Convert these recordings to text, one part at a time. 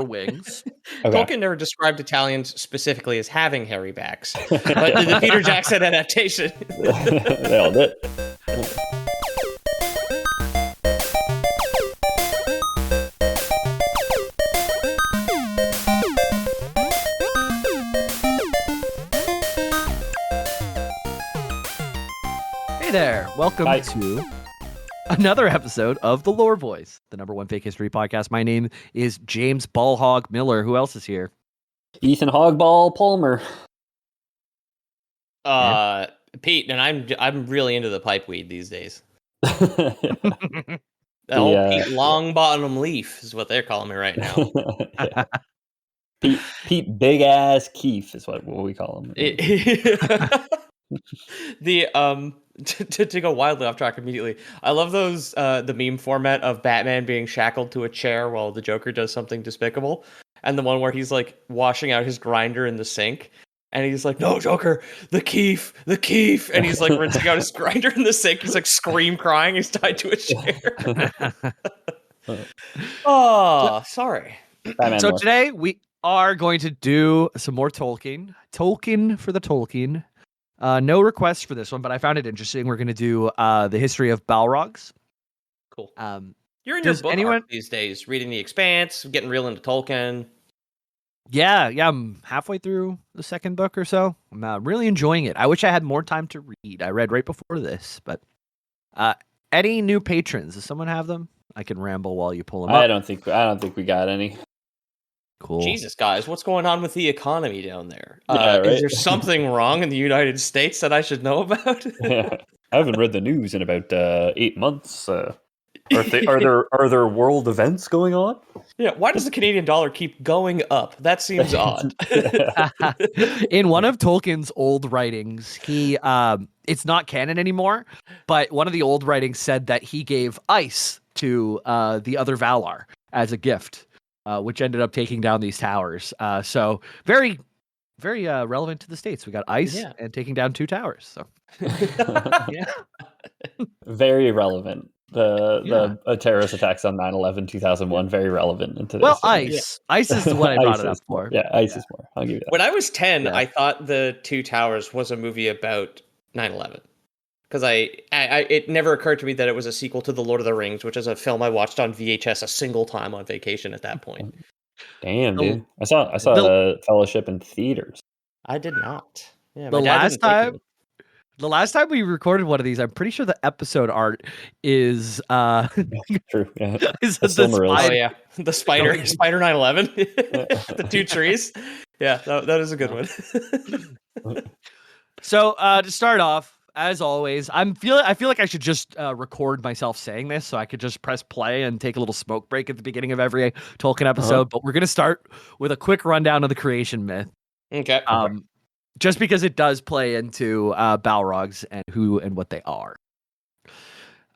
wings. Okay. Tolkien never described Italians specifically as having hairy backs, but the Peter Jackson adaptation. Nailed it. Hey there, welcome Hi. to another episode of The Lore Boys, the #1 fake history podcast. My name is James Ballhog Miller. Who else is here? Ethan Hogball Palmer. Pete, and I'm really into the pipe weed these days. The, The old Pete Long Bottom Leaf is what they're calling me right now. Pete Big Ass Keefe is what we call him. To go wildly off track immediately, I love those the meme format of Batman being shackled to a chair while the Joker does something despicable, and the one where he's like washing out his grinder in the sink, and he's like, "No, Joker, the Keefe," and he's like rinsing out his grinder in the sink. He's like scream crying. He's tied to a chair. Oh, sorry. Batman So lore. today we are going to do some more Tolkien. Tolkien for the Tolkien. No requests for this one, but I found it interesting. We're going to do the history of Balrogs. Cool. You're in your does book anyone- arc these days, reading The Expanse, getting real into Tolkien. Yeah, I'm halfway through the second book or so. I'm really enjoying it. I wish I had more time to read. I read right before this, but any new patrons? Does someone have them? I can ramble while you pull them up. I don't think we got any. Cool. Jesus, guys, what's going on with the economy down there? Yeah, right? Is there something wrong in the United States that I should know about? Yeah. I haven't read the news in about 8 months. Are there world events going on? Yeah, why does the Canadian dollar keep going up? That seems odd. In one of Tolkien's old writings, he it's not canon anymore, but one of the old writings said that he gave ice to the other Valar as a gift, which ended up taking down these towers. So very, very relevant to the States. We got ice and taking down 2 towers. So yeah, Very relevant. The terrorist attacks on 9/11 2001 very relevant into this. Well, ice is what I brought it up for. Yeah, ice is more. I'll give you that. When I was 10, I thought The Two Towers was a movie about 9/11. Because it never occurred to me that it was a sequel to The Lord of the Rings, which is a film I watched on VHS a single time on vacation at that point. Damn, dude. I saw the Fellowship in theaters. I did not. Yeah, The last time we recorded one of these, I'm pretty sure the episode art is True. Yeah. is The the Oh yeah, the spider 9/11, the 2 trees. Yeah, that is a good one. So to start off, as always, I feel like I should just record myself saying this, so I could just press play and take a little smoke break at the beginning of every Tolkien episode. But we're gonna start with a quick rundown of the creation myth. Okay. Just because it does play into Balrogs and who and what they are.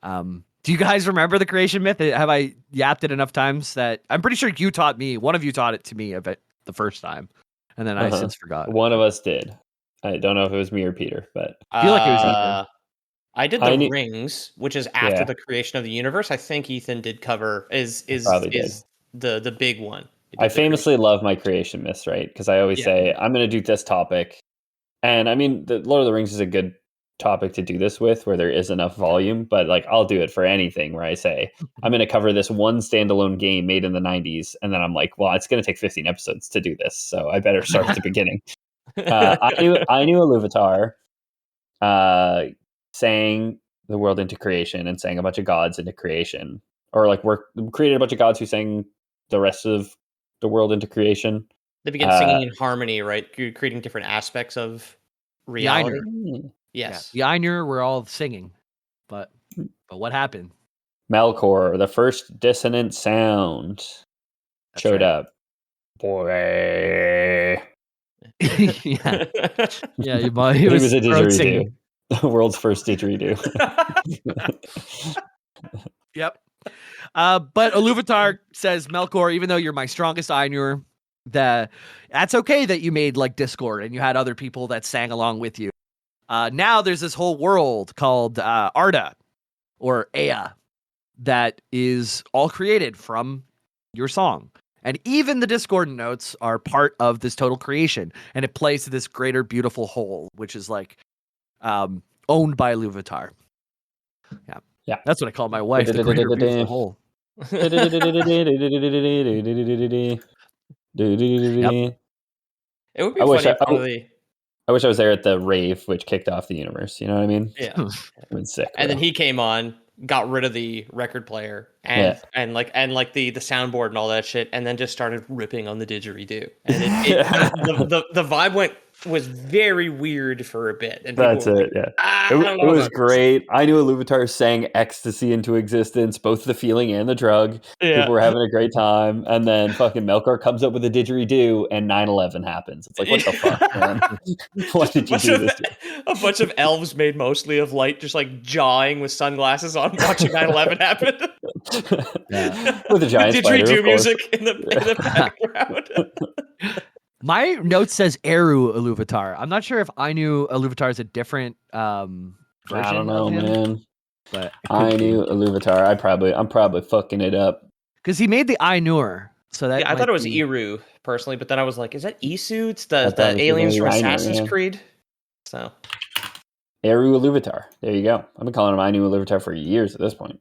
Do you guys remember the creation myth? Have I yapped it enough times that I'm pretty sure you taught me? One of you taught it to me of it the first time, and then I since forgot. One of us did. I don't know if it was me or Peter, but I feel like it was Ethan. I did the rings, which is after the creation of the universe. I think Ethan did cover is the big one. I famously love my creation myths, right? Because I always say I'm going to do this topic, and I mean, the Lord of the Rings is a good topic to do this with, where there is enough volume. But like, I'll do it for anything where I say I'm going to cover this one standalone game made in the '90s, and then I'm like, well, it's going to take 15 episodes to do this, so I better start at the beginning. I knew Iluvatar sang the world into creation and sang a bunch of gods into creation, or like created a bunch of gods who sang the rest of the world into creation. They began singing in harmony, right? You're creating different aspects of reality. Yes, the Ainur were all singing, but what happened? Melkor, the first dissonant sound, showed up. Boy. yeah, He was a didgeridoo. The world's first didgeridoo. Yep. But Iluvatar says, Melkor, even though you're my strongest Ainur, that's okay that you made like Discord and you had other people that sang along with you. Now there's this whole world called Arda or Ea that is all created from your song. And even the discordant notes are part of this total creation, and it plays to this greater beautiful whole, which is like owned by Iluvatar. Yeah, that's what I call my wife, the greater beautiful whole. Yep. It would be funny if one of the. I wish I was there at the rave which kicked off the universe. You know what I mean? Yeah. It's sick. And then he came on, got rid of the record player and the soundboard and all that shit, and then just started ripping on the didgeridoo. And the vibe was very weird for a bit. And that's it. Yeah, it was great. I knew Iluvatar sang ecstasy into existence, both the feeling and the drug. Yeah. People were having a great time, and then fucking Melkor comes up with a didgeridoo, and 9/11 happens. It's like, what the fuck, man? What did you do this to? A bunch of elves made mostly of light, just like jawing with sunglasses on, watching 9/11 happen. Yeah. With a giant spider, didgeridoo music in the background. My note says Eru Iluvatar. I'm not sure if I knew Iluvatar is a different version. I don't know, of him, man. But I knew Iluvatar. I'm probably fucking it up. Because he made the Ainur. So that I thought it was Eru personally, but then I was like, is that Isu? It's the aliens from Assassin's Creed. So Eru Iluvatar. There you go. I've been calling him Ainu Iluvatar for years at this point.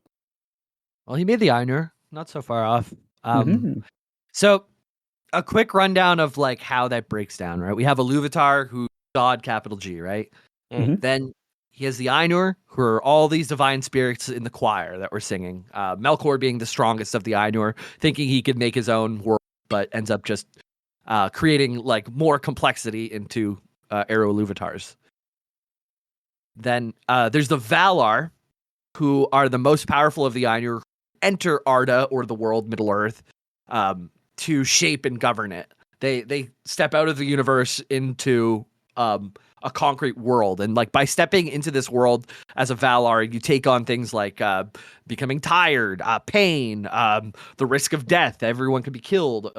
Well, he made the Ainur. Not so far off. So a quick rundown of like how that breaks down, right? We have Iluvatar, who's God, capital G, right? Then he has the Ainur, who are all these divine spirits in the choir that we're singing. Melkor being the strongest of the Ainur, thinking he could make his own world, but ends up just creating like more complexity into Eru Iluvatars. Then there's the Valar, who are the most powerful of the Ainur, enter Arda, or the world Middle Earth, to shape and govern it. They step out of the universe into a concrete world, and like by stepping into this world as a Valar, you take on things like becoming tired, pain, the risk of death. Everyone could be killed.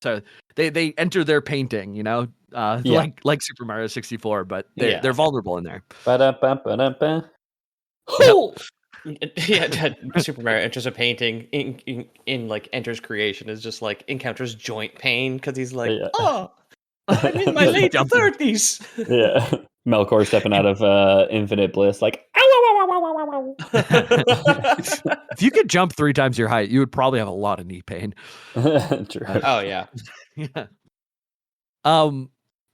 So they enter their painting, you know, like Super Mario 64, but they're vulnerable in there. Super Mario enters a painting in like enters creation is just like encounters joint pain because he's like, I'm in my late 30s. Yeah, Melkor stepping out of infinite bliss, like, if you could jump 3 times your height, you would probably have a lot of knee pain. True. Oh yeah.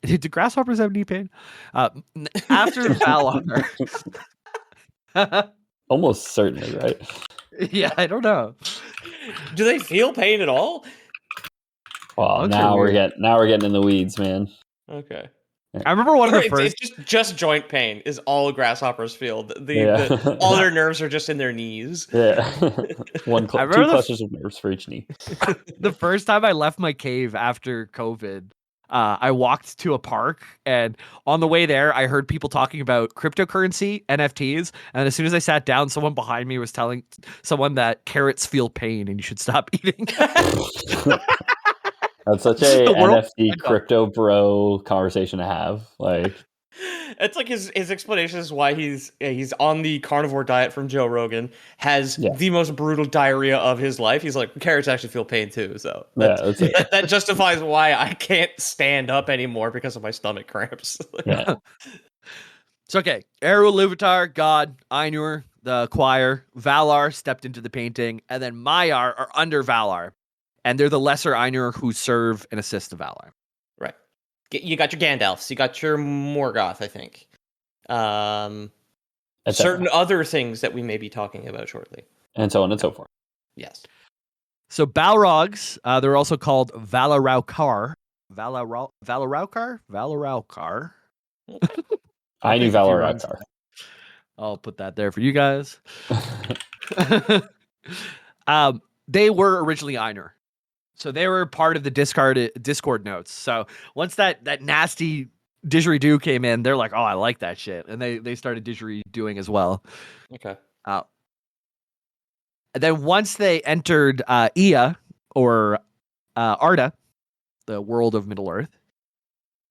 Do grasshoppers have knee pain? After Valar. Almost certainly, right? Yeah, I don't know. Do they feel pain at all? Well, now we're getting in the weeds, man. Okay. I remember one of the first. It's just joint pain is all grasshoppers feel. All their nerves are just in their knees. Yeah. 2 clusters of nerves for each knee. The first time I left my cave after COVID, I walked to a park, and on the way there, I heard people talking about cryptocurrency, NFTs, and as soon as I sat down, someone behind me was telling someone that carrots feel pain and you should stop eating. That's such a NFT crypto bro conversation to have. Like, it's like his explanation is why he's on the carnivore diet from Joe Rogan, has the most brutal diarrhea of his life. He's like, carrots actually feel pain too. So that justifies why I can't stand up anymore because of my stomach cramps. Yeah. So, okay. Eru Iluvatar, God, Ainur, the choir, Valar stepped into the painting, and then Maiar are under Valar. And they're the lesser Ainur who serve and assist the Valar. Right. You got your Gandalfs. You got your Morgoth, I think. Certain other things that we may be talking about shortly. And so on and so forth. Yes. So Balrogs, they're also called Valaraukar. Valaraukar? I knew Valaraukar. I'll put that there for you guys. They were originally Ainur. So they were part of the Discord notes. So once that nasty didgeridoo came in, they're like, oh, I like that shit. And they started didgeridooing as well. Okay. And then once they entered Ea, or Arda, the world of Middle Earth,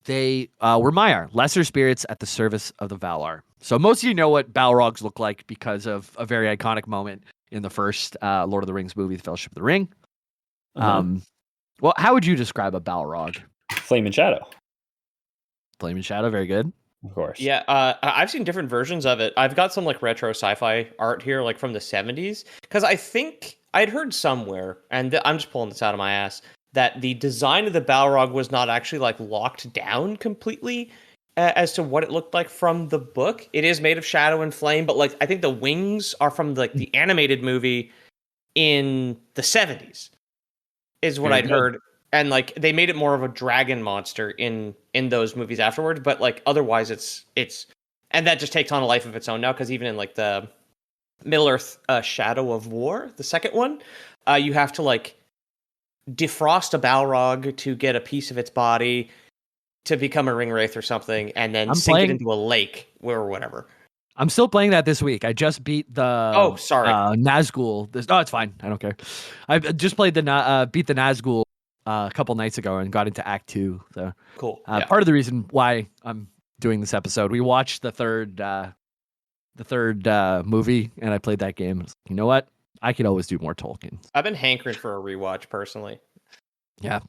they were Maiar, lesser spirits at the service of the Valar. So most of you know what Balrogs look like because of a very iconic moment in the first Lord of the Rings movie, The Fellowship of the Ring. Well, how would you describe a Balrog? Flame and Shadow, Flame and Shadow, very good. of course. Yeah, I've seen different versions of it. I've got some like retro sci-fi art here, like from the 70s, because I think I'd heard somewhere, and I'm just pulling this out of my ass, that the design of the Balrog was not actually like locked down completely as to what it looked like from the book. It is made of shadow and flame, but like I think the wings are from like the animated movie in the 70s, is what Very I'd good. heard. And like they made it more of a dragon monster in those movies afterwards, but like otherwise it's and that just takes on a life of its own now, because even in like the Middle Earth Shadow of War, the second one, you have to like defrost a Balrog to get a piece of its body to become a ring wraith or something, and then I'm sink it playing- into a lake or whatever. I'm still playing that this week. I just beat the Oh, sorry. Nazgul. No, it's fine. I don't care. I just played beat the Nazgul a couple nights ago and got into Act 2. So Cool. Yeah. part of the reason why I'm doing this episode, we watched the third movie, and I played that game. You know what? I could always do more Tolkien. I've been hankering for a rewatch personally. Yeah.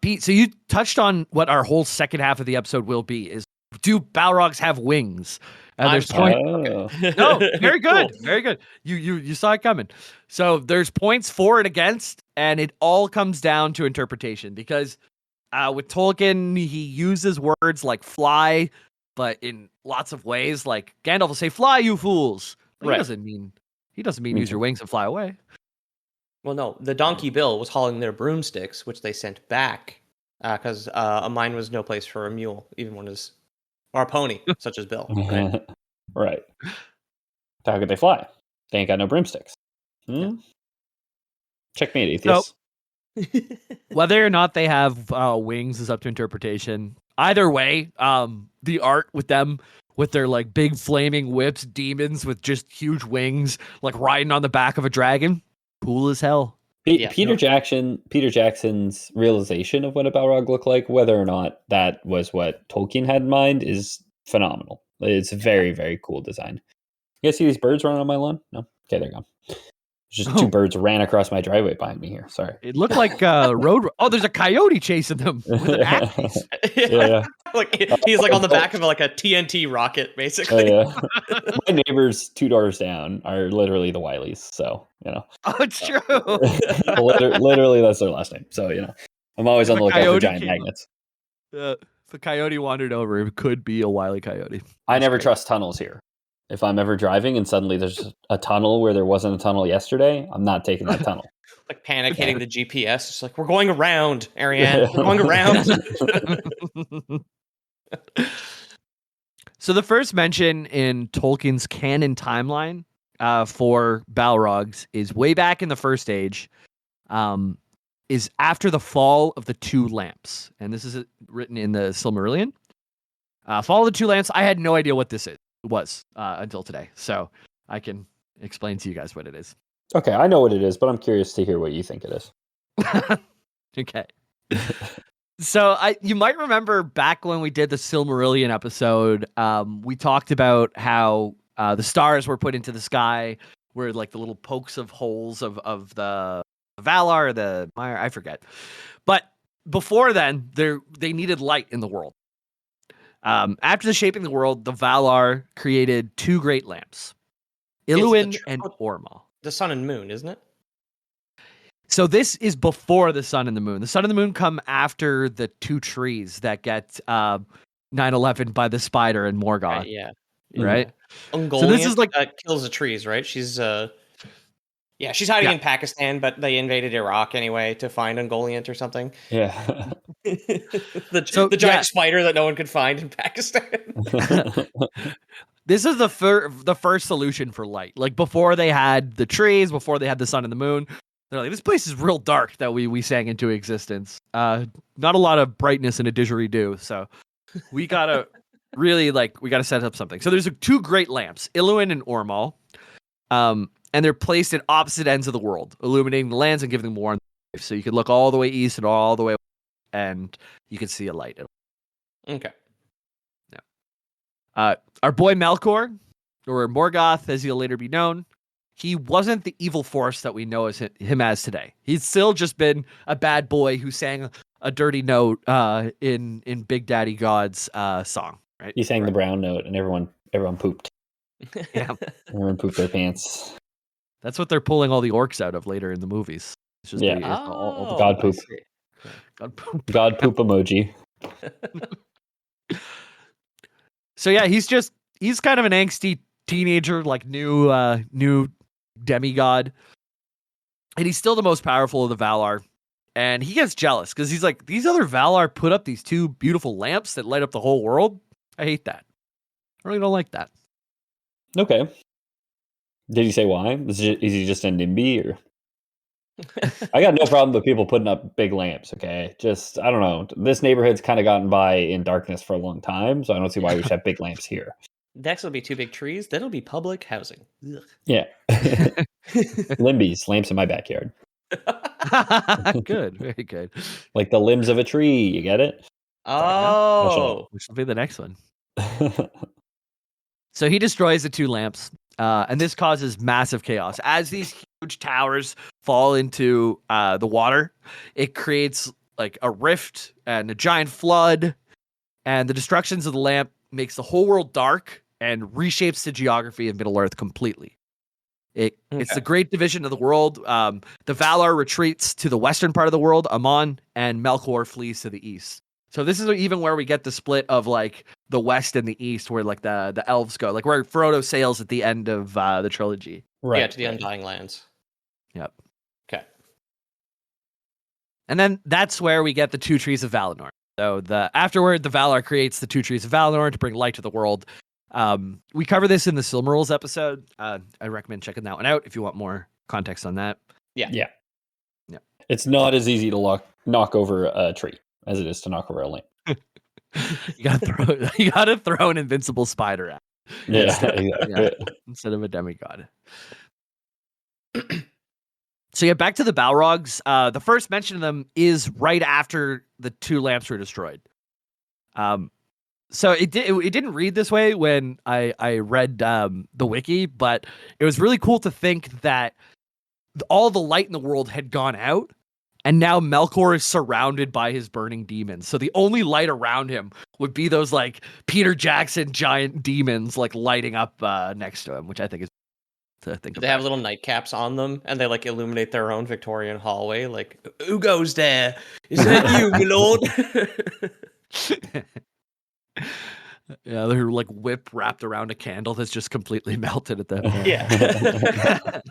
Pete, so you touched on what our whole second half of the episode will be, is do Balrogs have wings? And I'm there's sorry. point. No, very good. Cool. Very good. You saw it coming. So there's points for and against, and it all comes down to interpretation, because with Tolkien, he uses words like fly, but in lots of ways. Like Gandalf will say, "Fly, you fools." But Right. He doesn't mean use your wings and fly away. Well, no, the Donkey Bill was hauling their broomsticks, which they sent back because a mine was no place for a mule, even one is, or a pony, such as Bill. Right? Right. How could they fly? They ain't got no broomsticks. Yeah. Checkmate, atheists. Whether or not they have wings is up to interpretation. Either way, the art with them, with their like big flaming whips, demons with just huge wings, like riding on the back of a dragon, cool as hell. Yeah, Peter Jackson's realization of what a Balrog looked like, whether or not that was what Tolkien had in mind, is phenomenal. It's a very, very cool design. You guys see these birds running on my lawn? No? Okay, there you go. Just two birds ran across my driveway behind me here. Sorry. It looked like road. Oh, there's a coyote chasing them with an axe. Yeah. Like he's like on the back of like a TNT rocket, basically. My neighbors 2 doors down are literally the Wileys, so Oh, it's true. literally that's their last name. So I'm always on the lookout for giant came magnets. if a coyote wandered over, it could be a wily coyote. I never trust tunnels here. If I'm ever driving and suddenly there's a tunnel where there wasn't a tunnel yesterday, I'm not taking that tunnel. Like panic hitting the GPS. It's like, we're going around, Ariane. We're going around. So the first mention in Tolkien's canon timeline for Balrogs is way back in the First Age, is after the fall of the Two Lamps. And this is written in the Silmarillion. Fall of the Two Lamps, I had no idea what this was until today. So I can explain to you guys what it is. Okay, I know what it is, but I'm curious to hear what you think it is. Okay. So you might remember back when we did the Silmarillion episode, we talked about how the stars were put into the sky were like the little pokes of holes of the Valar, the Mire, I forget. But before then, they needed light in the world. After the shaping of the world, the Valar created two great lamps, Iluin and Ormal. The sun and moon, isn't it? So this is before the sun and the moon. The sun and the moon come after the two trees that get 9/11 by the spider and Morgoth. Right, yeah. Right? Ungoliant, So this is like kills the trees, right? She's she's hiding in Pakistan, but they invaded Iraq anyway to find Ungoliant or something. Yeah. the giant spider that no one could find in Pakistan. This is the first solution for light. Like before they had the trees, before they had the sun and the moon, they're like, this place is real dark that we sang into existence. Not a lot of brightness in a didgeridoo, so we gotta really we gotta set up something. So there's two great lamps, Iluin and Ormal, and they're placed at opposite ends of the world, illuminating the lands and giving them warmth. So you can look all the way east and all the way west, and you can see a light. Okay. Our boy Melkor, or Morgoth, as he'll later be known, he wasn't the evil force that we know him as today. He's still just been a bad boy who sang a dirty note in Big Daddy God's song. Right? He sang the brown note, and everyone pooped. Yeah, Everyone pooped their pants. that's what they're pulling all the orcs out of later in the movies. It's just all the God poop. God poop. God poop emoji. So yeah, he's kind of an angsty teenager, like new demigod, and he's still the most powerful of the Valar. And he gets jealous because he's like, these other Valar put up these two beautiful lamps that light up the whole world. I hate that. I really don't like that. Okay. Did he say why? Is he just a NIMBY or? I got no problem with people putting up big lamps. Okay, just I don't know. This neighborhood's kind of gotten by in darkness for a long time, so I don't see why we should have big lamps here. Next will be two big trees. Then it'll be public housing. Ugh. Yeah, Limbies, lamps in my backyard. Good, very good. Like the limbs of a tree. You get it? Oh, Which will be the next one. So he destroys the two lamps, and this causes massive chaos. As these huge towers fall into the water, it creates like a rift and a giant flood, and the destructions of the lamp makes the whole world dark and reshapes the geography of Middle Earth completely. It's the great division of the world. The Valar retreats to the western part of the world, Aman, and Melkor flees to the east. So this is even where we get the split of like the west and the east, where like the elves go, like where Frodo sails at the end of the trilogy. Right. Yeah, to the Undying Lands. Yep. Okay. And then that's where we get the two trees of Valinor. So afterward, the Valar creates the two trees of Valinor to bring light to the world. We cover this in the Silmarils episode. I recommend checking that one out if you want more context on that. Yeah. It's not as easy to knock over a tree as it is to knock over a lamp. You gotta throw an invincible spider at instead of a demigod. So yeah, back to the Balrogs. The first mention of them is right after the two lamps were destroyed. So it didn't read this way when I read the wiki, but it was really cool to think that all the light in the world had gone out, and now Melkor is surrounded by his burning demons. So the only light around him would be those like Peter Jackson giant demons like lighting up next to him, which I think is to think. They have little nightcaps on them, and they like illuminate their own Victorian hallway. Like, who goes there? Is that you, my lord? Yeah, they're like whip wrapped around a candle that's just completely melted at that point. Yeah.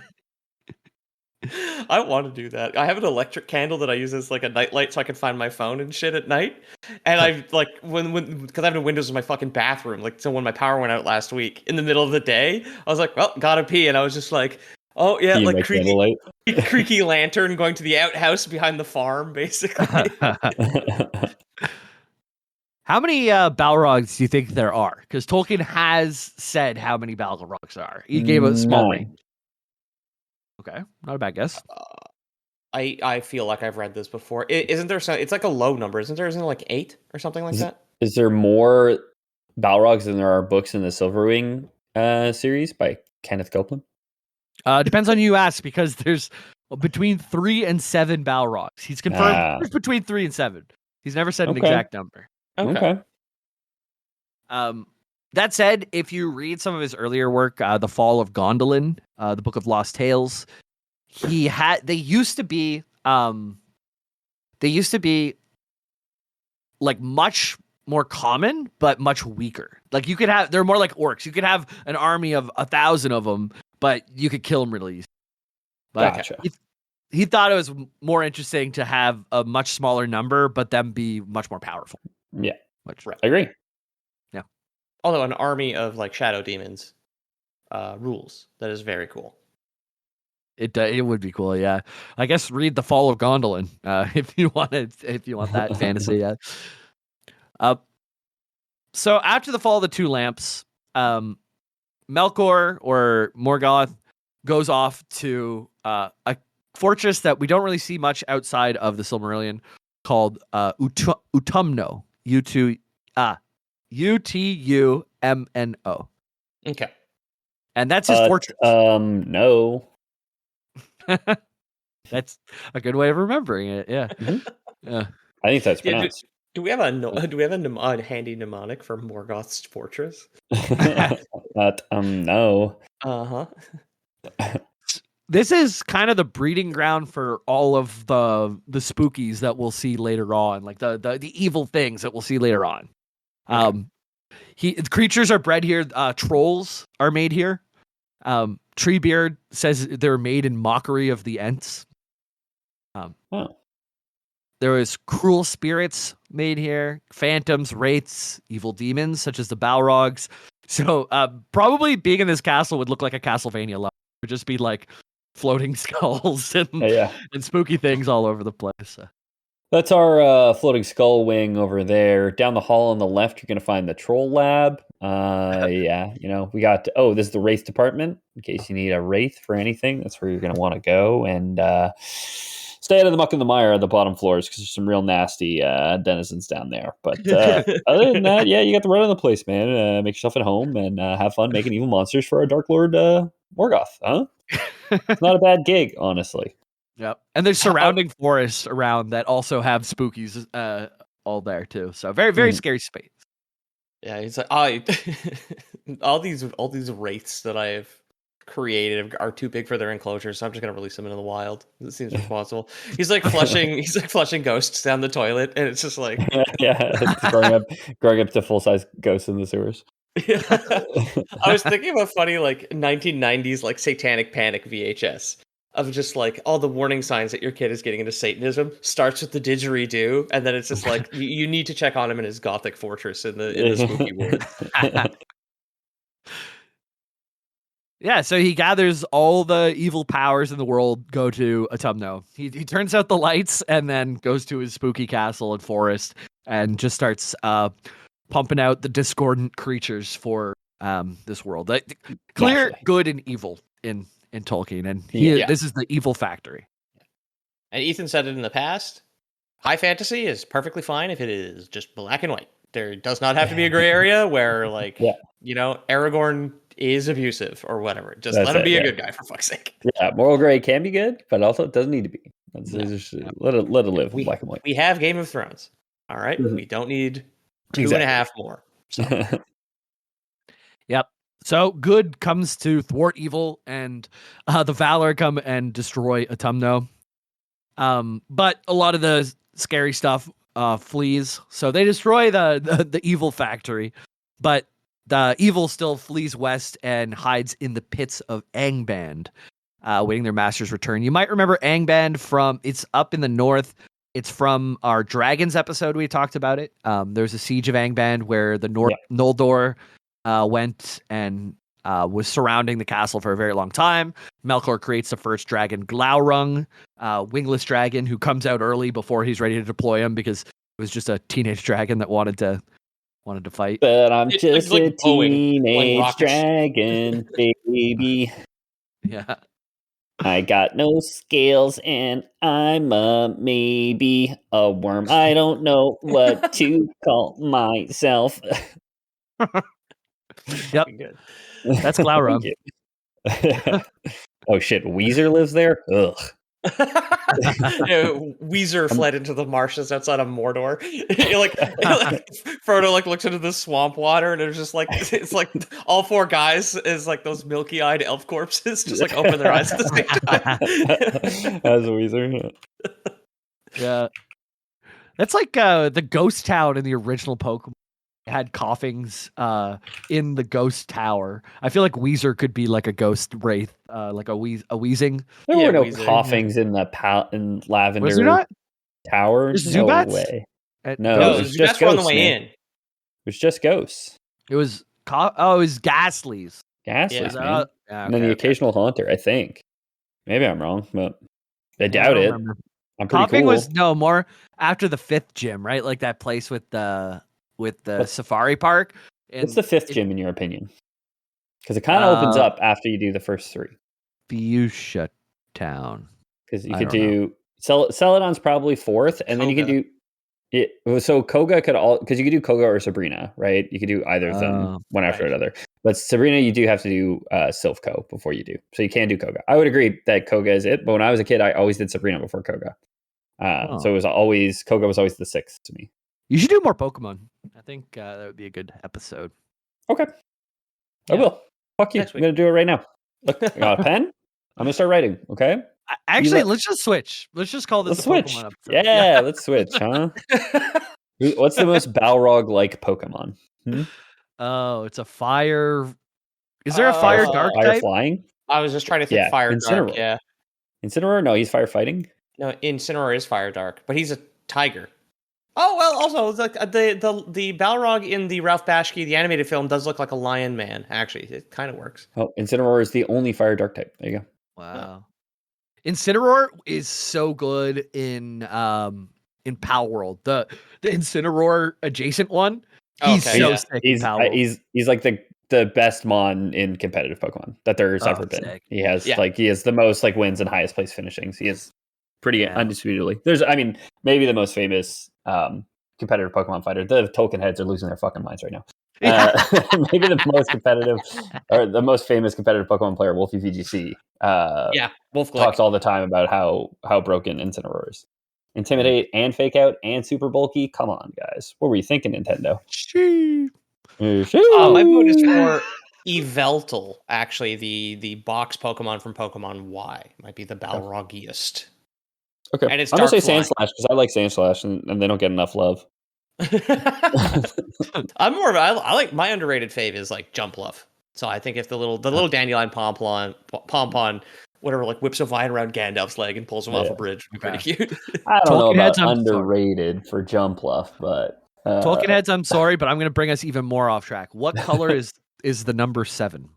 I want to do that. I have an electric candle that I use as like a nightlight so I can find my phone and shit at night. And I like when because I have no windows in my fucking bathroom. Like, so when my power went out last week in the middle of the day, I was like, well, gotta pee, and I was just like, oh yeah, like creaky lantern going to the outhouse behind the farm, basically. How many Balrogs do you think there are? Because Tolkien has said how many Balrogs are. He gave a small range. Okay, not a bad guess. I feel like I've read this before. Isn't there some? It's like a low number, isn't there? Isn't it like 8 or something like that? Is there more Balrogs than there are books in the Silverwing series by Kenneth Copeland? Depends on who you ask, because there's between 3 and 7 Balrogs. He's confirmed there's between 3 and 7. He's never said an exact number. Okay. That said, if you read some of his earlier work, The Fall of Gondolin, the Book of Lost Tales, they used to be like much more common, but much weaker. Like they're more like orcs. You could have an army of 1,000 of them, but you could kill them really easy. But gotcha. He thought it was more interesting to have a much smaller number, but them be much more powerful. Yeah, right. I agree. Yeah. Although an army of like shadow demons rules. That is very cool. It would be cool, yeah. I guess read The Fall of Gondolin if you want that fantasy. Yeah. So after the fall of the two lamps, Melkor or Morgoth goes off to a fortress that we don't really see much outside of the Silmarillion, called Utumno. Utumno. Okay. And that's his fortress. No. That's a good way of remembering it. Yeah. I think that's Yeah, pronounced. do we have a handy mnemonic for Morgoth's fortress? No. Uh-huh. This is kind of the breeding ground for all of the spookies that we'll see later on, like the evil things that we'll see later on. Okay. Creatures are bred here. Trolls are made here. Treebeard says they're made in mockery of the Ents. There is cruel spirits made here, phantoms, wraiths, evil demons such as the Balrogs. So probably being in this castle would look like a Castlevania level. It would just be like floating skulls and spooky things all over the place. So. That's our floating skull wing over there. Down the hall on the left, you're going to find the troll lab. Yeah, we got, this is the wraith department. In case you need a wraith for anything, that's where you're going to want to go. And stay out of the muck and the mire on the bottom floors because there's some real nasty denizens down there. But other than that, yeah, you got the run of the place, man. Make yourself at home and have fun making evil monsters for our Dark Lord Morgoth, huh? It's not a bad gig, honestly. Yep. And there's surrounding forests around that also have spookies all there too. So very, very scary space. Yeah, it's like all these wraiths that I have created are too big for their enclosure, so I'm just gonna release them into the wild. It seems responsible. He's like flushing ghosts down the toilet, and it's just like it's growing up to full size ghosts in the sewers. Yeah. I was thinking about funny like 1990s like Satanic Panic VHS of just like all the warning signs that your kid is getting into Satanism starts with the didgeridoo, and then it's just like you need to check on him in his gothic fortress in the spooky ward. Yeah, so he gathers all the evil powers in the world, go to Autumno. He turns out the lights and then goes to his spooky castle and forest and just starts pumping out the discordant creatures for this world. Clear good and evil in Tolkien, and this is the evil factory. And Ethan said it in the past. High fantasy is perfectly fine if it is just black and white. There does not have to be a gray area where, like, Aragorn is abusive or whatever. Just let him be a good guy, for fuck's sake. Yeah, moral gray can be good, but also it doesn't need to be. Let it live in black and white. We have Game of Thrones. All right, we don't need two and a half more. So. Yep. So good comes to thwart evil, and the Valor come and destroy Autumno. But a lot of the scary stuff flees, so they destroy the evil factory, but the evil still flees west and hides in the pits of Angband, waiting their master's return. You might remember Angband it's up in the north. It's from our Dragons episode. We talked about it. There's a siege of Angband where the Noldor went and was surrounding the castle for a very long time. Melkor creates the first dragon, Glaurung, wingless dragon, who comes out early before he's ready to deploy him because it was just a teenage dragon that wanted to fight. But I'm just a teenage dragon, baby. Yeah. I got no scales and I'm a maybe a worm. I don't know what to call myself. Yep. Good. That's Glaurung. Oh shit, Weezer lives there? Ugh. Weezer fled into the marshes outside of Mordor. like Frodo looks into the swamp water, and it's like all four guys is like those milky-eyed elf corpses, just like open their eyes at the same time. As a Weezer. Yeah, that's like the ghost town in the original Pokemon. Had coughings in the ghost tower. I feel like Weezer could be like a ghost wraith, like a wheezing. There were no coughings in in Lavender. Was there not? Tower? There's no Zubats? way. No, it was just ghosts on the way in. It was just ghosts. It was it was Ghastlies. Ghastlies, man. And then the occasional haunter, I think. Maybe I'm wrong, but I doubt it. Remember. I'm pretty Coughing cool. was more after the 5th gym, right? Like that place with the safari park. And what's the 5th gym in your opinion? Because it kind of opens up after you do the first 3. Fuchsia Town. Because you could do Celadon's probably 4th, and then you can do it. So Koga because you could do Koga or Sabrina, right? You could do either of them one after another. But Sabrina, you do have to do Silph before you do. So you can do Koga. I would agree that Koga is it. But when I was a kid, I always did Sabrina before Koga. So it was always Koga was always the 6th to me. You should do more Pokemon. I think that would be a good episode. Okay. I will. Fuck you. I'm going to do it right now. Look, I got a pen. I'm going to start writing. Okay. Actually, let's just switch. Let's just call this Pokemon episode. Yeah, let's switch, huh? What's the most Balrog-like Pokemon? Oh, it's a fire. Is there a fire dark fire type? flying? I was just trying to think fire dark. Yeah. Incineroar? No, he's firefighting. No, Incineroar is fire dark, but he's a tiger. Oh well, also the Balrog in the Ralph Bashki the animated film does look like a lion man. Actually, it kind of works. Oh, Incineroar is the only fire dark type. There you go. Wow. Incineroar is so good in Pal World. The Incineroar adjacent one. He's sick. He's like the best mon in competitive Pokemon that there's ever been. Sick. He has the most wins and highest place finishings. He is pretty undisputedly. Maybe the most famous competitive Pokemon fighter. The Tolkien heads are losing their fucking minds right now. Maybe the most competitive or the most famous competitive Pokemon player, Wolfie VGC. Wolf talks all the time about how broken Incineroar is. Intimidate and Fake Out and Super Bulky. Come on, guys. What were you thinking, Nintendo? My vote is for Yveltal. Actually, the box Pokemon from Pokemon Y might be the Balrogiest. Okay, and it's I'm gonna say flying. Sandslash because I like Sandslash and they don't get enough love. I'm more of I like my underrated fave is like Jumpluff. So I think if the little dandelion Pompon, whatever, like whips a vine around Gandalf's leg and pulls him off a bridge, would be pretty cute. I don't know about underrated for Jumpluff, but Tolkien heads, I'm sorry, but I'm going to bring us even more off track. What color is the number 7?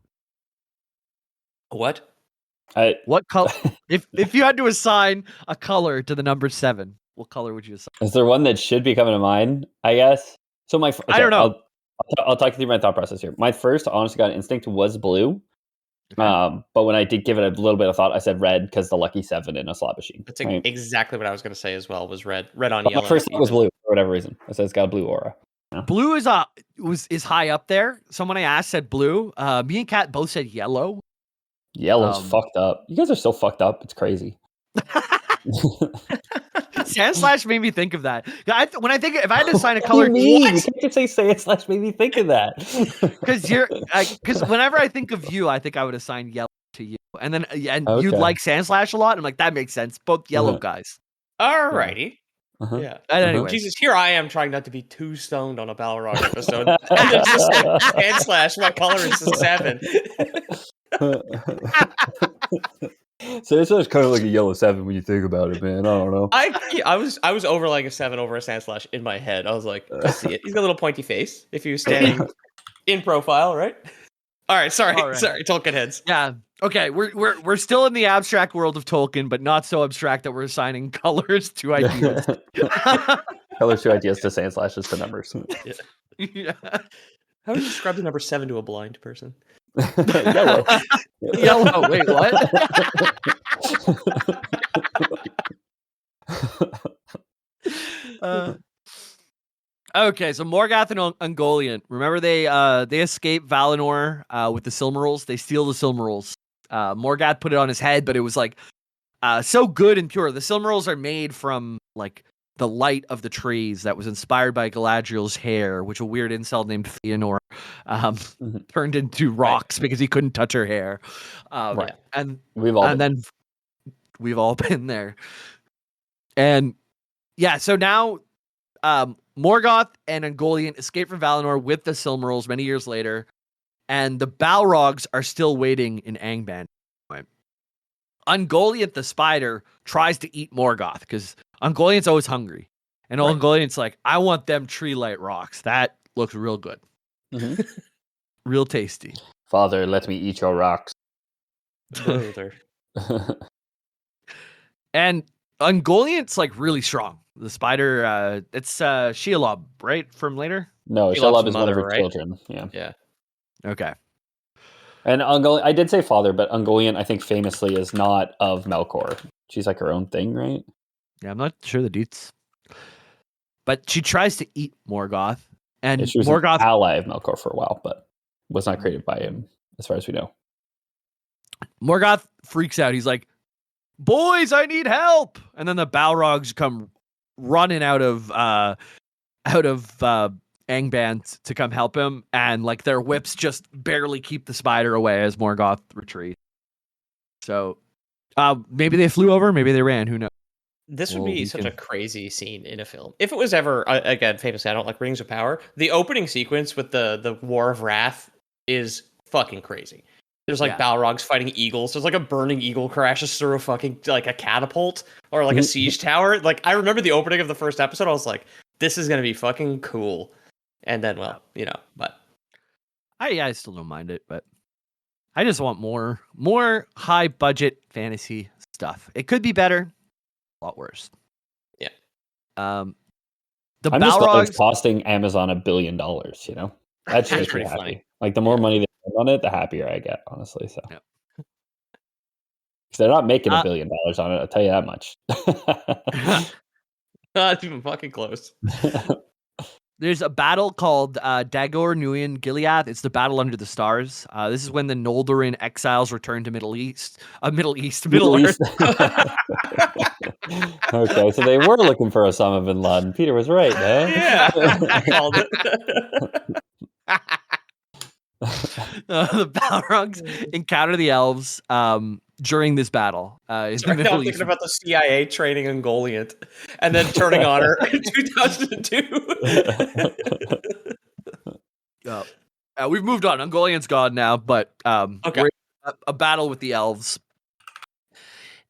What? What color? if you had to assign a color to the number 7, what color would you assign? Is there one that should be coming to mind? I guess. So I don't know. I'll talk you through my thought process here. My first honest gut instinct was blue. Okay. But when I did give it a little bit of thought, I said red because the lucky 7 in a slot machine. That's exactly what I was going to say as well. Was red on but yellow. My first thought was blue for whatever reason. I said it's got a blue aura. Yeah. Blue is high up there. Someone I asked said blue. Me and Kat both said yellow. Yellow's fucked up. You guys are so fucked up. It's crazy. Sandslash made me think of that. When I think if I had to assign a color, you can't just say Sandslash made me think of that. Because whenever I think of you, I think I would assign yellow to you, and then you'd like Sandslash a lot. I'm like, that makes sense. Both yellow guys. Alrighty. Yeah. Anyway, Jesus, here I am trying not to be too stoned on a Balrog episode. And then just say, Sandslash, my color is a 7. So it's just kind of like a yellow 7 when you think about it, man. I don't know. I was overlaying a 7 over a Sandslash in my head. I was like, I see it. He's got a little pointy face if he was standing in profile, right? All right, sorry, Tolkien heads. Yeah. Okay, we're still in the abstract world of Tolkien, but not so abstract that we're assigning colors to ideas. Colors to ideas to Sandslashes to numbers. Yeah. How would you describe the number 7 to a blind person? Yellow. Yellow. Wait, what? Okay, so Morgoth and Ungoliant. Remember they escape Valinor with the Silmarils. They steal the Silmarils. Morgoth put it on his head, but it was like so good and pure. The Silmarils are made from like the light of the trees that was inspired by Galadriel's hair, which a weird incel named Fëanor turned into rocks because he couldn't touch her hair. And we've all been there. And yeah, so now Morgoth and Ungoliant escape from Valinor with the Silmarils many years later, and the Balrogs are still waiting in Angband. Ungoliant the spider tries to eat Morgoth because Ungoliant's always hungry. And Ungoliant's like, I want them tree light rocks. That looks real good. Mm-hmm. Real tasty. Father, let me eat your rocks. Brother. And Ungoliant's like really strong. The spider, it's Shelob, right? From later? No, Shelob is one of her children. Yeah. Okay. And Ungoliant, I did say father, but Ungoliant, I think famously is not of Melkor. She's like her own thing, right? Yeah, I'm not sure the deets. But she tries to eat Morgoth. And she was Morgoth an ally of Melkor for a while, but was not created by him, as far as we know. Morgoth freaks out. He's like, "Boys, I need help!" And then the Balrogs come running out of Angband to come help him, and like their whips just barely keep the spider away as Morgoth retreats. So maybe they flew over, maybe they ran. Who knows? This would be such a crazy scene in a film. If it was ever, again, famously, I don't like Rings of Power. The opening sequence with the War of Wrath is fucking crazy. There's like Balrogs fighting eagles. There's like a burning eagle crashes through a fucking like a catapult or like a siege tower. Like I remember the opening of the first episode. I was like, this is gonna be fucking cool. And then, well, but I still don't mind it, but I just want more high budget fantasy stuff. It could be better, a lot worse. Yeah. The I'm just glad Balrogs it's costing Amazon $1 billion. You know, that's That's just pretty happy. funny. Like the more money they spend on it, the happier I get, honestly. So. Yep. They're not making $1 billion on it, I'll tell you that much. Not even fucking close. There's a battle called Dagor Nuyen Gilead. It's the battle under the stars. This is when the Noldorin exiles return to Middle Earth. Okay, so they were looking for Osama bin Laden. Peter was right, huh? Yeah, I called it. The Balrogs encounter the elves during this battle. In the Middle I'm East. thinking about the CIA training Ungoliant and then turning on her in 2002. We've moved on. Ungoliant's gone now, but okay. we're in a battle with the elves.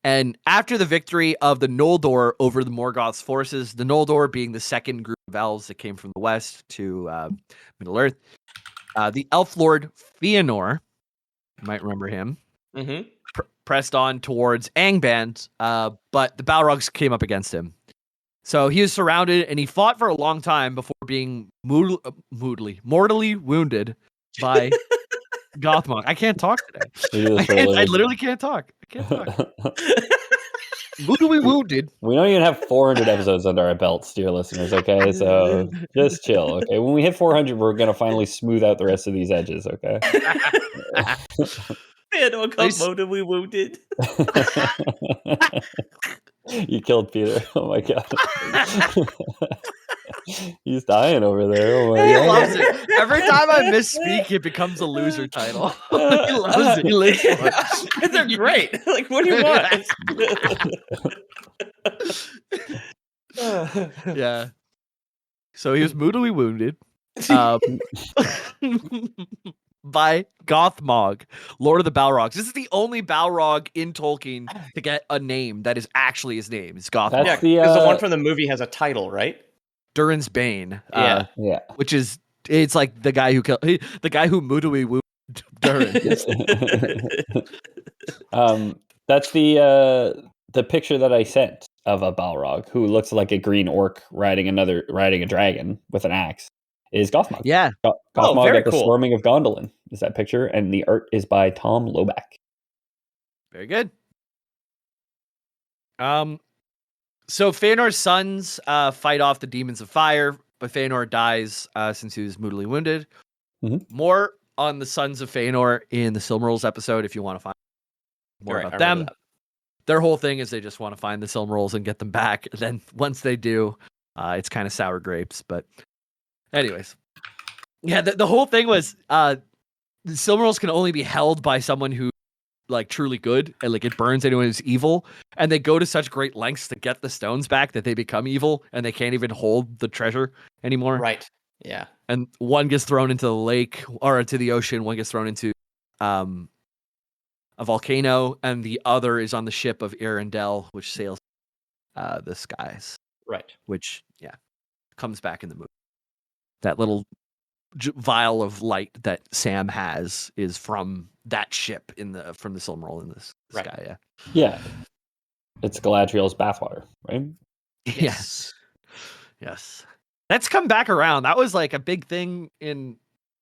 And after the victory of the Noldor over the Morgoth's forces, the Noldor being the second group of elves that came from the west to Middle Earth, the elf lord Fëanor, you might remember him, pressed on towards Angband, but the Balrogs came up against him. So he was surrounded, and he fought for a long time before being mortally wounded by Gothmog. I can't talk today. I literally can't talk. I can't talk. Mortally wounded. We don't even have 400 episodes under our belts, dear listeners, okay? So just chill, okay? When we hit 400, we're going to finally smooth out the rest of these edges, okay? Fëanor got mortally wounded. You killed Peter. Oh my god. He's dying over there. Oh my he god. loves it. Every time I misspeak, it becomes a loser title. He loves it. He lives for it. They're great. Like, what do you want? Yeah. So he was mortally wounded by Gothmog, Lord of the Balrogs. This is the only Balrog in Tolkien to get a name that is actually his name. It's Gothmog. Yeah, because the one from the movie has a title, right? Durin's Bane. Yeah. Which is, it's like the guy who killed, the guy who mortally wounded Durin. That's the picture that I sent of a Balrog who looks like a green orc riding a dragon with an axe. Is Gothmog. Yeah. Gothmog at the Storming of Gondolin is that picture, and the art is by Tom Loback. Very good. So Fëanor's sons fight off the demons of fire, but Fëanor dies since he was mortally wounded. More on the sons of Fëanor in the Silmarils episode if you want to find more about them. Their whole thing is they just want to find the Silmarils and get them back. And then once they do, it's kind of sour grapes. But anyways, yeah, the whole thing was the Silmarils can only be held by someone who like truly good, and like it burns anyone who's evil, and they go to such great lengths to get the stones back that they become evil and they can't even hold the treasure anymore. Right. Yeah. And one gets thrown into the lake or into the ocean, one gets thrown into a volcano, and the other is on the ship of Arendelle, which sails the skies. Right. Which comes back in the movie. That little vial of light that Sam has is from that ship from the Silmaril in this sky. Yeah. It's Galadriel's bathwater, right? Yes. That's come back around. That was like a big thing in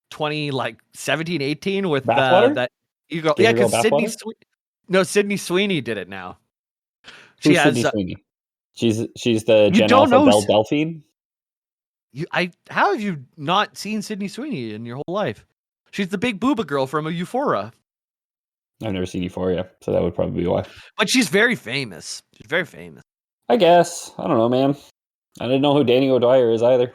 2017, 18 with that. You go, yeah, because Sydney Sweeney did it now. Who's Sydney Sweeney? She's the Gen Alpha Belle Delphine. How have you not seen Sydney Sweeney in your whole life? She's the big booba girl from a Euphoria. I've never seen Euphoria, so that would probably be why. But she's very famous. She's very famous. I guess. I don't know, man. I didn't know who Danny O'Dwyer is either.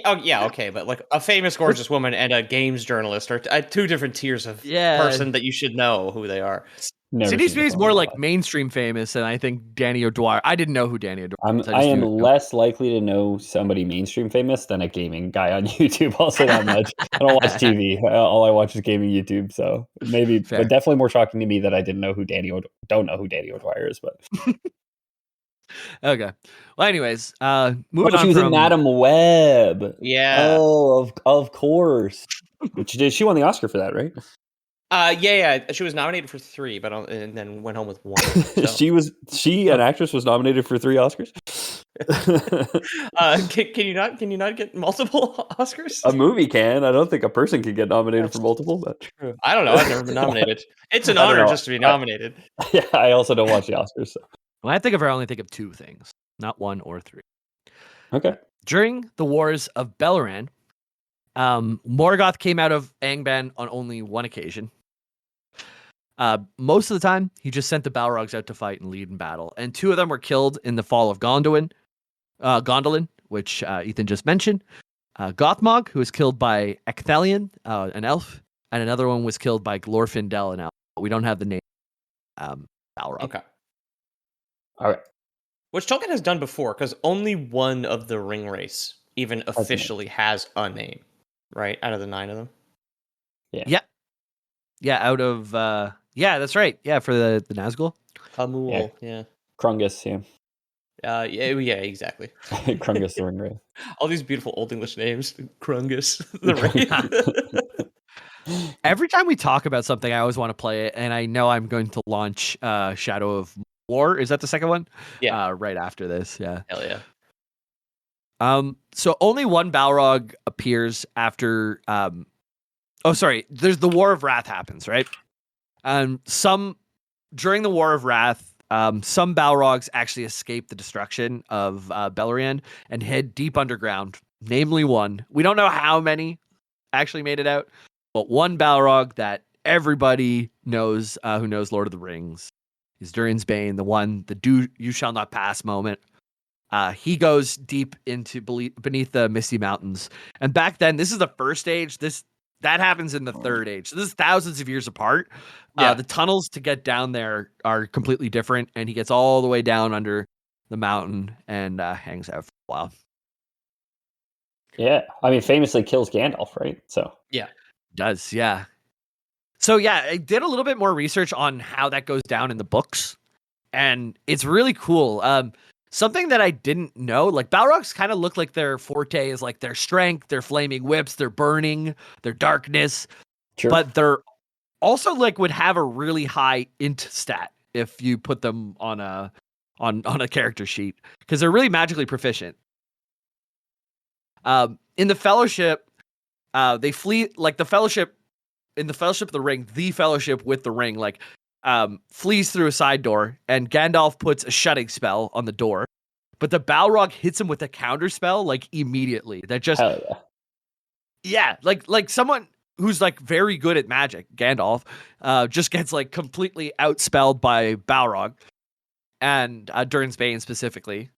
Okay, but like a famous gorgeous woman and a games journalist are two different tiers of person that you should know who they are. Never Sydney seen the Sweeney's film more in my like life. mainstream famous, and I think Danny O'Dwyer. I didn't know who Danny O'Dwyer was. I am knew. less likely to know somebody mainstream famous than a gaming guy on YouTube. I'll say that much. I don't watch TV. All I watch is gaming YouTube. So maybe, Fair. but definitely more shocking to me that I didn't know who don't know who Danny O'Dwyer is. But Okay. Well, anyways, moving on. She was in Madam Web. Yeah. Oh, of course. She won the Oscar for that, right? Yeah. She was nominated for 3, but and then went home with 1. So. An actress, was nominated for 3 Oscars. Can you not get multiple Oscars? A movie can. I don't think a person can get nominated for multiple. But true. I don't know. I've never been nominated. It's an honor just to be nominated. Yeah, I also don't watch the Oscars. So. When I think of her, I only think of 2 things, not 1 or 3. Okay. During the Wars of Beleriand, Morgoth came out of Angband on only 1 occasion. Most of the time, he just sent the Balrogs out to fight and lead in battle, and 2 of them were killed in the fall of Gondolin, which Ethan just mentioned. Gothmog, who was killed by Ecthelion, an elf, and another one was killed by Glorfindel, an elf. We don't have the name Balrog. Okay. All right. Which Tolkien has done before, because only one of the ring race even officially has a name, right? Out of the 9 of them. Yeah. Out of that's right. Yeah, for the Nazgul. Hamul, yeah. Krungus, yeah. Yeah, exactly. Krungus the ring wraith. All these beautiful Old English names. Krungus the wraith. Every time we talk about something, I always want to play it, and I know I'm going to launch Shadow of War. Is that the second one? Yeah. Right after this. Yeah. Hell yeah. So only one Balrog appears after. There's the War of Wrath happens, right? During the War of Wrath, some Balrogs actually escape the destruction of Beleriand and head deep underground. Namely, one. We don't know how many actually made it out, but one Balrog that everybody knows, who knows Lord of the Rings, is Durin's Bane, the you shall not pass moment. He goes deep into beneath the Misty Mountains, and back then, this is the first age. That happens in the third age. So this is thousands of years apart. The tunnels to get down there are completely different, and he gets all the way down under the mountain and hangs out for a while. Yeah, I mean, famously kills Gandalf, right? So yeah, does yeah. So yeah, I did a little bit more research on how that goes down in the books, and it's really cool. Something that I didn't know, like Balrogs kind of look like their forte is like their strength, their flaming whips, their burning, their darkness. Sure. But they're also like would have a really high int stat if you put them on a character sheet because they're really magically proficient. In the Fellowship, they flee like the Fellowship in the Fellowship of the Ring, the Fellowship with the Ring, like flees through a side door, and Gandalf puts a shutting spell on the door. But the Balrog hits him with a counter spell like immediately. That just like someone who's like very good at magic, Gandalf, just gets like completely outspelled by Balrog and Durin's Bane specifically.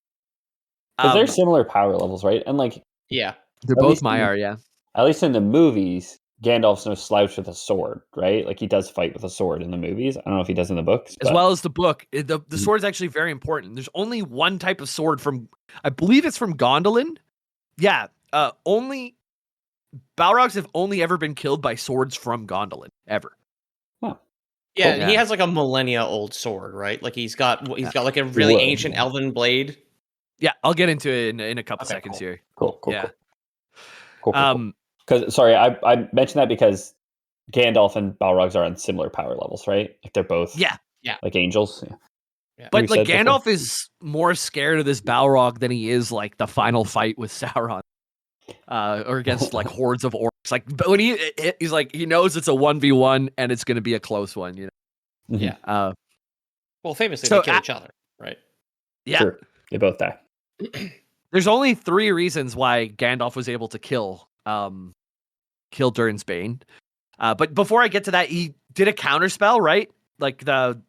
Because they're similar power levels, right? And like they're both Maiar, yeah. At least in the movies, Gandalf's no slouch with a sword, right? Like he does fight with a sword in the movies. I don't know if he does in the books. As well as the book. The sword is actually very important. There's only one type of sword I believe it's from Gondolin. Yeah. Only Balrogs have only ever been killed by swords from Gondolin, ever. Huh. Yeah, cool. He has like a millennia old sword, right? Like he's got like a really ancient elven blade. Yeah, I'll get into it in a couple seconds here. Cool. Yeah. Cool. Because sorry, I mentioned that because Gandalf and Balrogs are on similar power levels, right? Like they're both like angels. Yeah. But like Gandalf is more scared of this Balrog than he is like the final fight with Sauron. Or against like hordes of orcs. Like when he's like he knows it's a 1v1 and it's gonna be a close one, you know. Mm-hmm. Yeah. Well famously they kill each other, right? Yeah. Sure. They both die. There's only 3 reasons why Gandalf was able to kill kill Durin's Bane. But before I get to that, he did a counterspell, right? Like the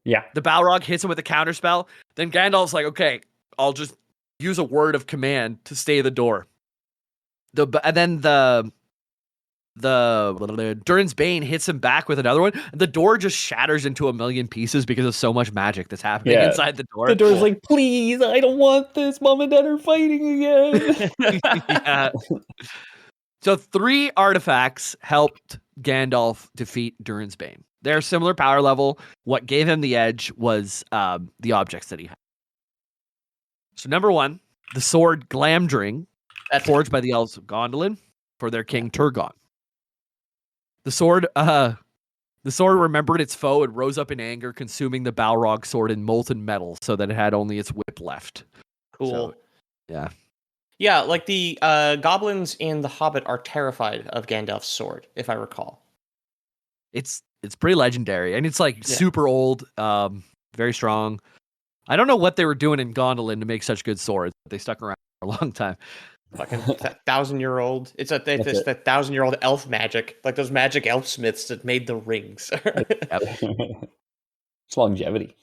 Balrog hits him with a counterspell. Then Gandalf's like, okay, I'll just use a word of command to stay the door. And then the Durin's Bane hits him back with another one. The door just shatters into a million pieces because of so much magic that's happening inside the door. The door's like, please, I don't want this. Mom and Dad are fighting again. Yeah. So 3 artifacts helped Gandalf defeat Durin's Bane. They're similar power level. What gave him the edge was the objects that he had. So number 1, the sword Glamdring, forged by the elves of Gondolin for their king Turgon. The sword remembered its foe and rose up in anger, consuming the Balrog sword in molten metal so that it had only its whip left. Cool. So, yeah. Yeah, like the goblins in The Hobbit are terrified of Gandalf's sword, if I recall. It's pretty legendary, and it's like super old, very strong. I don't know what they were doing in Gondolin to make such good swords, but they stuck around for a long time. Fucking 1,000-year-old. It's that 1,000-year-old elf magic, like those magic elf smiths that made the rings. It's longevity.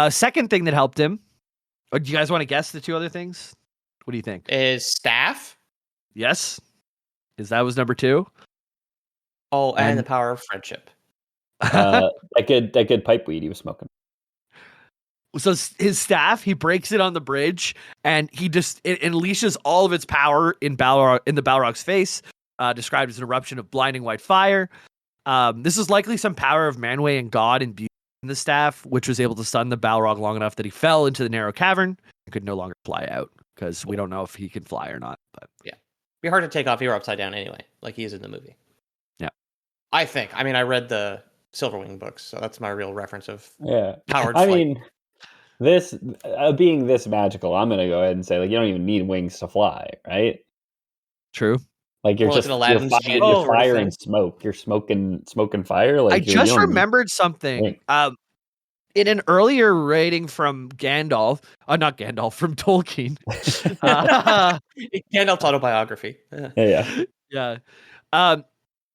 Second thing that helped him. Do you guys want to guess the 2 other things? What do you think? Is staff? Yes. That was number 2. Oh, and the power of friendship. That good pipe weed he was smoking. So his staff, he breaks it on the bridge, and it unleashes all of its power in the Balrog's face, described as an eruption of blinding white fire. This is likely some power of Manwë and God imbued in the staff, which was able to stun the Balrog long enough that he fell into the narrow cavern and could no longer fly out, because we don't know if he can fly or not. But yeah, be hard to take off. You're upside down anyway, like he is in the movie. Yeah, I think. I mean, I read the Silverwing books, so that's my real reference of powered I flight. mean, this being this magical, I'm gonna go ahead and say, like, you don't even need wings to fly, right? True. Like you're just you're fire and smoke. You're smoking fire. Like I just remembered something. In an earlier rating from Gandalf, not Gandalf, from Tolkien. Gandalf's autobiography. Yeah.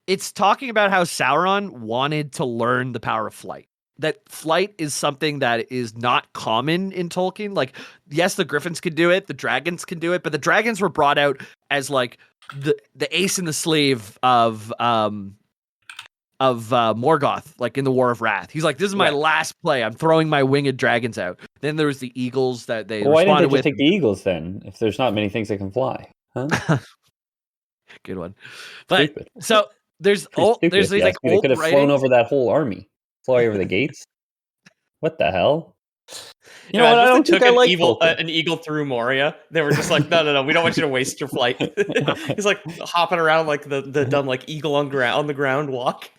It's talking about how Sauron wanted to learn the power of flight. That flight is something that is not common in Tolkien. Like, yes, the Griffins could do it, the dragons can do it, but the dragons were brought out as like the ace in the sleeve of Morgoth, like in the War of Wrath. He's like, this is my last play. I'm throwing my winged dragons out. Then there was the eagles that they why didn't they with. just take the eagles then? If there's not many things that can fly, huh? Good one. But stupid. So there's these like they old could have flown over that whole army, fly over the gates. What the hell? You know what? I don't think I like an eagle through Moria. They were just like, no, we don't want you to waste your flight. He's like hopping around like the dumb like eagle on the ground walk.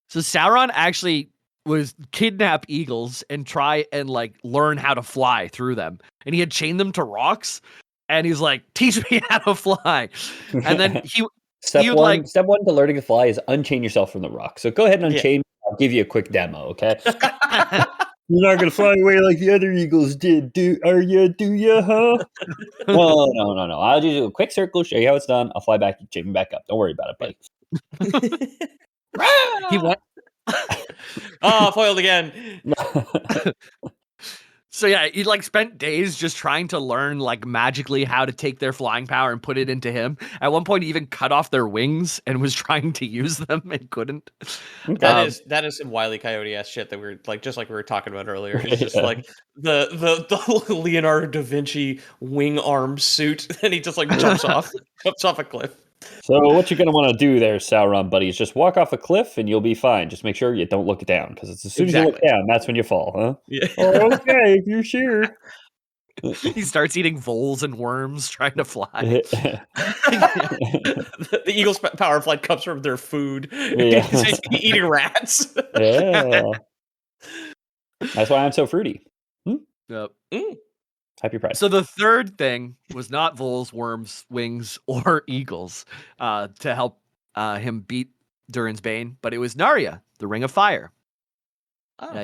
So Sauron actually was kidnap eagles and try and like learn how to fly through them, and he had chained them to rocks, and he's like, teach me how to fly. And then step one to learning to fly is unchain yourself from the rock. So go ahead and unchain. Yeah. I'll give you a quick demo, okay? You're not gonna fly away like the other eagles did, do you, huh? No. I'll just do a quick circle, show you how it's done. I'll fly back, chain me back up. Don't worry about it, buddy. He went. Foiled again. So yeah, he like spent days just trying to learn like magically how to take their flying power and put it into him. At one point, he even cut off their wings and was trying to use them and couldn't. That is some Wile E. Coyote-ass shit that we're like, just like we were talking about earlier. It's just like the Leonardo da Vinci wing arm suit, and he just like jumps off a cliff. So what you're going to want to do there, Sauron, buddy, is just walk off a cliff and you'll be fine. Just make sure you don't look down, because as soon as you look down, that's when you fall, huh? Yeah. Oh, okay, if you're sure. He starts eating voles and worms trying to fly. The eagle's power of flight comes from their food. Yeah. He's eating rats. Yeah. That's why I'm so fruity. Yep. Happy Pride. So the third thing was not voles, worms, wings, or eagles to help him beat Durin's Bane, but it was Narya, the Ring of Fire.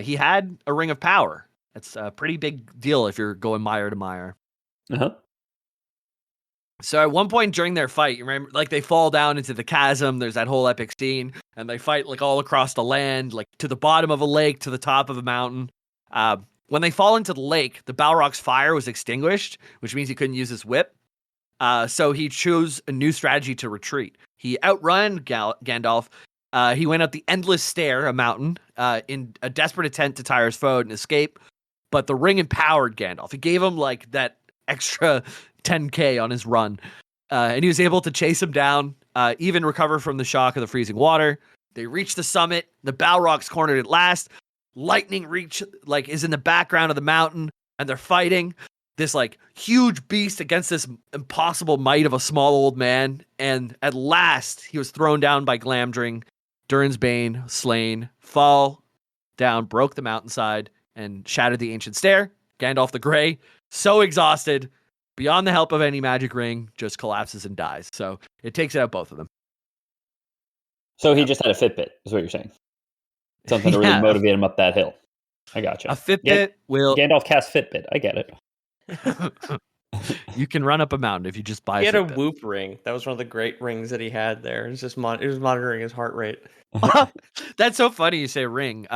He had a Ring of Power. It's a pretty big deal if you're going mire to mire. Uh-huh. So at one point during their fight, you remember, like they fall down into the chasm. There's that whole epic scene, and they fight like all across the land, like to the bottom of a lake, to the top of a mountain. When they fall into the lake, the Balrog's fire was extinguished, which means he couldn't use his whip. So he chose a new strategy to retreat. He outrun Gandalf. He went up the Endless Stair, a mountain, in a desperate attempt to tire his foe and escape. But the ring empowered Gandalf. It gave him like that extra 10K on his run. And he was able to chase him down, even recover from the shock of the freezing water. They reach the summit. The Balrogs cornered at last. Lightning reach is in the background of the mountain, and they're fighting this like huge beast against this impossible might of a small old man. And at last, he was thrown down by Glamdring. Durin's Bane, slain, fall down, broke the mountainside, and shattered the ancient stair. Gandalf the Grey, so exhausted, beyond the help of any magic ring, just collapses and dies. So it takes out both of them. So he just had a Fitbit, is what you're saying. Something to really motivate him up that hill. I gotcha. A Fitbit will... Gandalf cast Fitbit. I get it. You can run up a mountain if you just buy. He had Fitbit. a Whoop ring. That was one of the great rings that he had there. It was just it was monitoring his heart rate. That's so funny you say ring.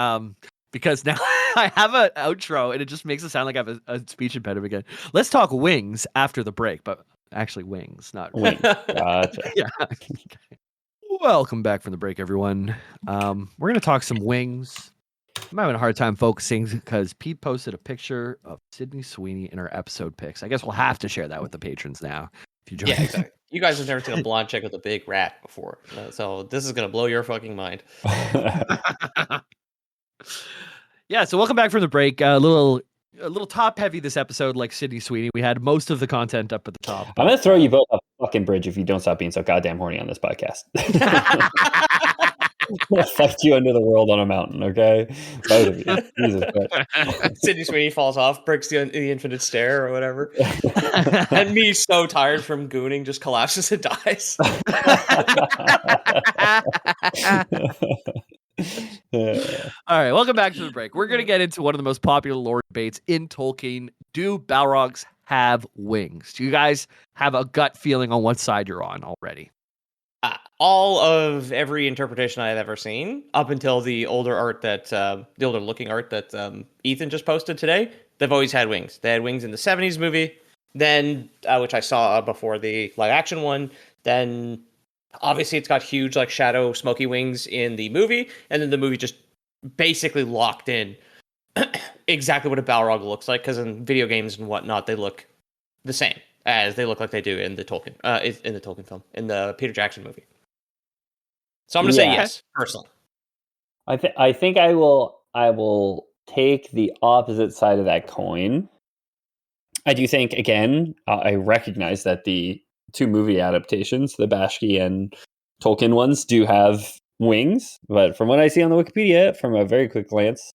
Because now I have an outro and it just makes it sound like I have a speech impediment again. Let's talk wings after the break, but actually wings, not wings. Gotcha. Yeah. Welcome back from the break, everyone. We're gonna talk some wings. I'm having a hard time focusing because Pete posted a picture of Sydney Sweeney in her episode pics. I guess we'll have to share that with the patrons now. If you join. Yeah, exactly. You guys have never seen a blonde chick with a big rat before, so this is gonna blow your fucking mind. Yeah, so welcome back from the break. A little top heavy this episode, like Sydney Sweeney. We had most of the content up at the top. I'm gonna throw you both a fucking bridge if you don't stop being so goddamn horny on this podcast. I'll fight you under the world on a mountain, okay? Both of you. Jesus Christ. Sydney Sweeney falls off, breaks the infinite stair or whatever. And me, so tired from gooning, just collapses and dies. All right, welcome back to the break. We're going to get into one of the most popular lore debates in Tolkien. Do Balrogs have wings? Do you guys have a gut feeling on what side you're on already? All of every interpretation I've ever seen, up until the older looking art that Ethan just posted today, they've always had wings. They had wings in the 70s movie, then which I saw before the live action one. Then obviously it's got huge like shadow smoky wings in the movie, and then the movie just basically locked in exactly what a Balrog looks like, because in video games and whatnot they look the same as they look like they do in the Tolkien film, in the Peter Jackson movie. So I'm gonna say yes, personally. I think I will take the opposite side of that coin. I do think, again, I recognize that the two movie adaptations, the Bashki and Tolkien ones, do have wings, but from what I see on the Wikipedia, from a very quick glance,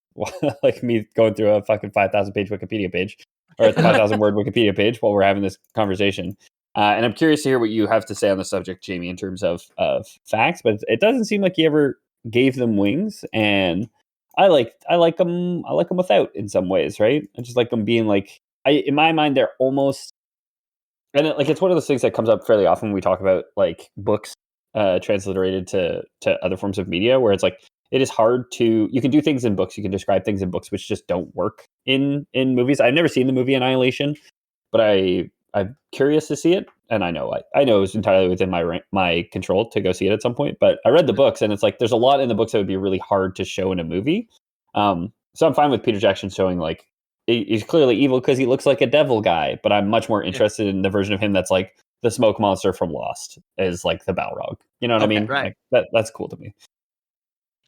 like me going through a fucking 5,000 page Wikipedia page, or a 5,000 word Wikipedia page while we're having this conversation. And I'm curious to hear what you have to say on the subject, Jamie, in terms of facts, but it doesn't seem like he ever gave them wings. And I like them without in some ways, right? I just like them being like, in my mind, they're almost, and it's one of those things that comes up fairly often when we talk about like books transliterated to other forms of media, where it's like, it is hard to, you can do things in books, you can describe things in books, which just don't work in movies. I've never seen the movie Annihilation, but I'm curious to see it, and I know it was entirely within my control to go see it at some point. But I read the books, and it's like there's a lot in the books that would be really hard to show in a movie. So I'm fine with Peter Jackson showing like he's clearly evil because he looks like a devil guy. But I'm much more interested in the version of him that's like the smoke monster from Lost, is like the Balrog. You know what I mean? Right. Like, that's cool to me.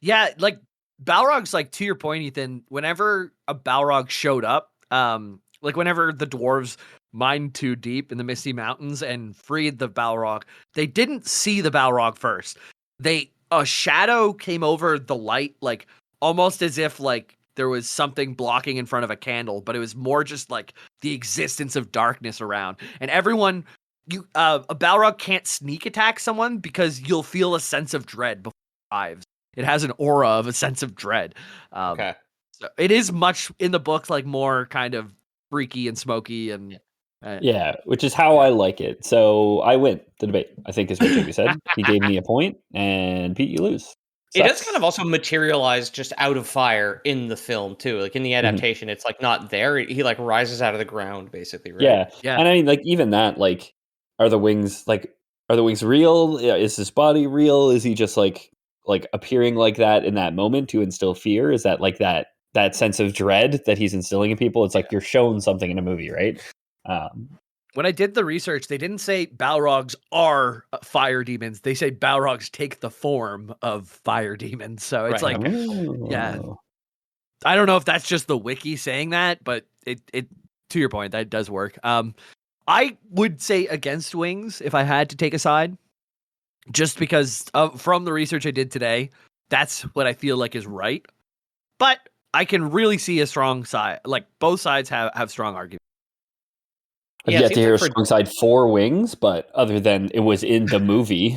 Yeah, like Balrogs, like to your point, Ethan. Whenever a Balrog showed up, like whenever the dwarves mined too deep in the Misty Mountains and freed the Balrog, they didn't see the Balrog first. A shadow came over the light, like almost as if like there was something blocking in front of a candle, but it was more just like the existence of darkness around. And everyone, a Balrog can't sneak attack someone because you'll feel a sense of dread before it arrives. It has an aura of a sense of dread. Okay. So it is much in the books, like more kind of freaky and smoky and Yeah, which is how I like it. So I win the debate, I think is what Jamie said. He gave me a point, and Pete, you lose. It does Sucks. kind of also materialize just out of fire in the film too. Like in the adaptation, it's like not there. He like rises out of the ground, basically, right? Yeah. Yeah. And I mean, like, even that, like, are the wings real? Yeah, is his body real? Is he just like appearing like that in that moment to instill fear? Is that like that sense of dread that he's instilling in people? It's like you're shown something in a movie, right? When I did the research, they didn't say Balrogs are fire demons. They say Balrogs take the form of fire demons. So it's Right. like, yeah, I don't know if that's just the wiki saying that, but it to your point, that does work. I would say against wings if I had to take a side, just because from the research I did today, that's what I feel like is right. But I can really see a strong side. Like both sides have strong arguments. I've Yeah, it yet to seems hear like a strong side for wings, but other than it was in the movie.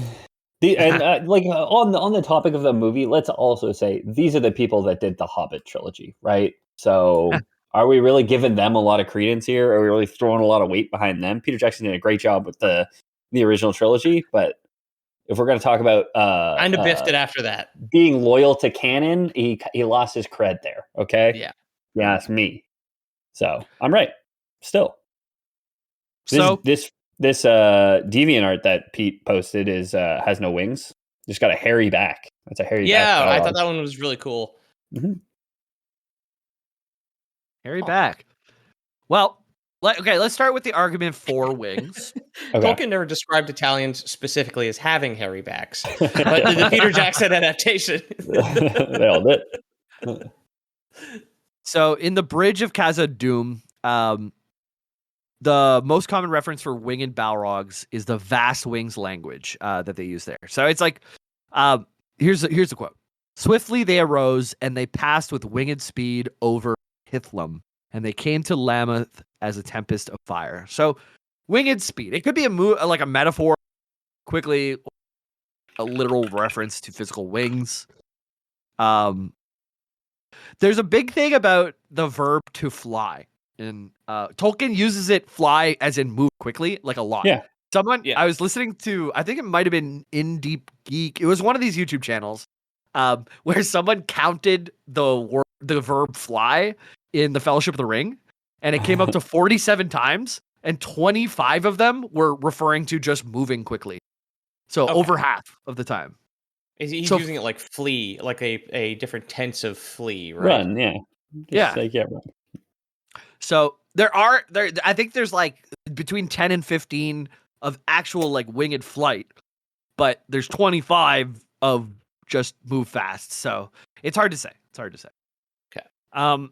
On the topic of the movie, let's also say these are the people that did the Hobbit trilogy, right? So are we really giving them a lot of credence here? Are we really throwing a lot of weight behind them? Peter Jackson did a great job with the original trilogy, but if we're going to talk about kind of biffed it after that. being loyal to canon, he lost his cred there. Okay, Yeah, it's me. So I'm right. Still, So this DeviantArt that Pete posted has no wings. Just got a hairy back. That's a hairy back. yeah, I Balrog. thought that one was really cool. Mm-hmm. hairy back. Well, let's start with the argument for wings. Okay. Tolkien never described Italians specifically as having hairy backs, but the Peter Jackson adaptation, They all did. So in the Bridge of Khazad-dûm, the most common reference for winged Balrogs is the vast wings language that they use there. So it's like, here's the quote: "Swiftly they arose and they passed with winged speed over Hithlum, and they came to Lamath as a tempest of fire." So winged speed. It could be like a metaphor, quickly, a literal reference to physical wings. There's a big thing about the verb to fly. And Tolkien uses it fly as in move quickly, like a lot. Yeah. I was listening to, I think it might have been In Deep Geek. It was one of these YouTube channels where someone counted the verb fly in the Fellowship of the Ring, and it came up to 47 times, and 25 of them were referring to just moving quickly. So over half of the time. he's using it like flee, like a different tense of flee, right? Run, yeah. Run. So I think there's like between 10 and 15 of actual like winged flight, but there's 25 of just move fast. So it's hard to say. Okay.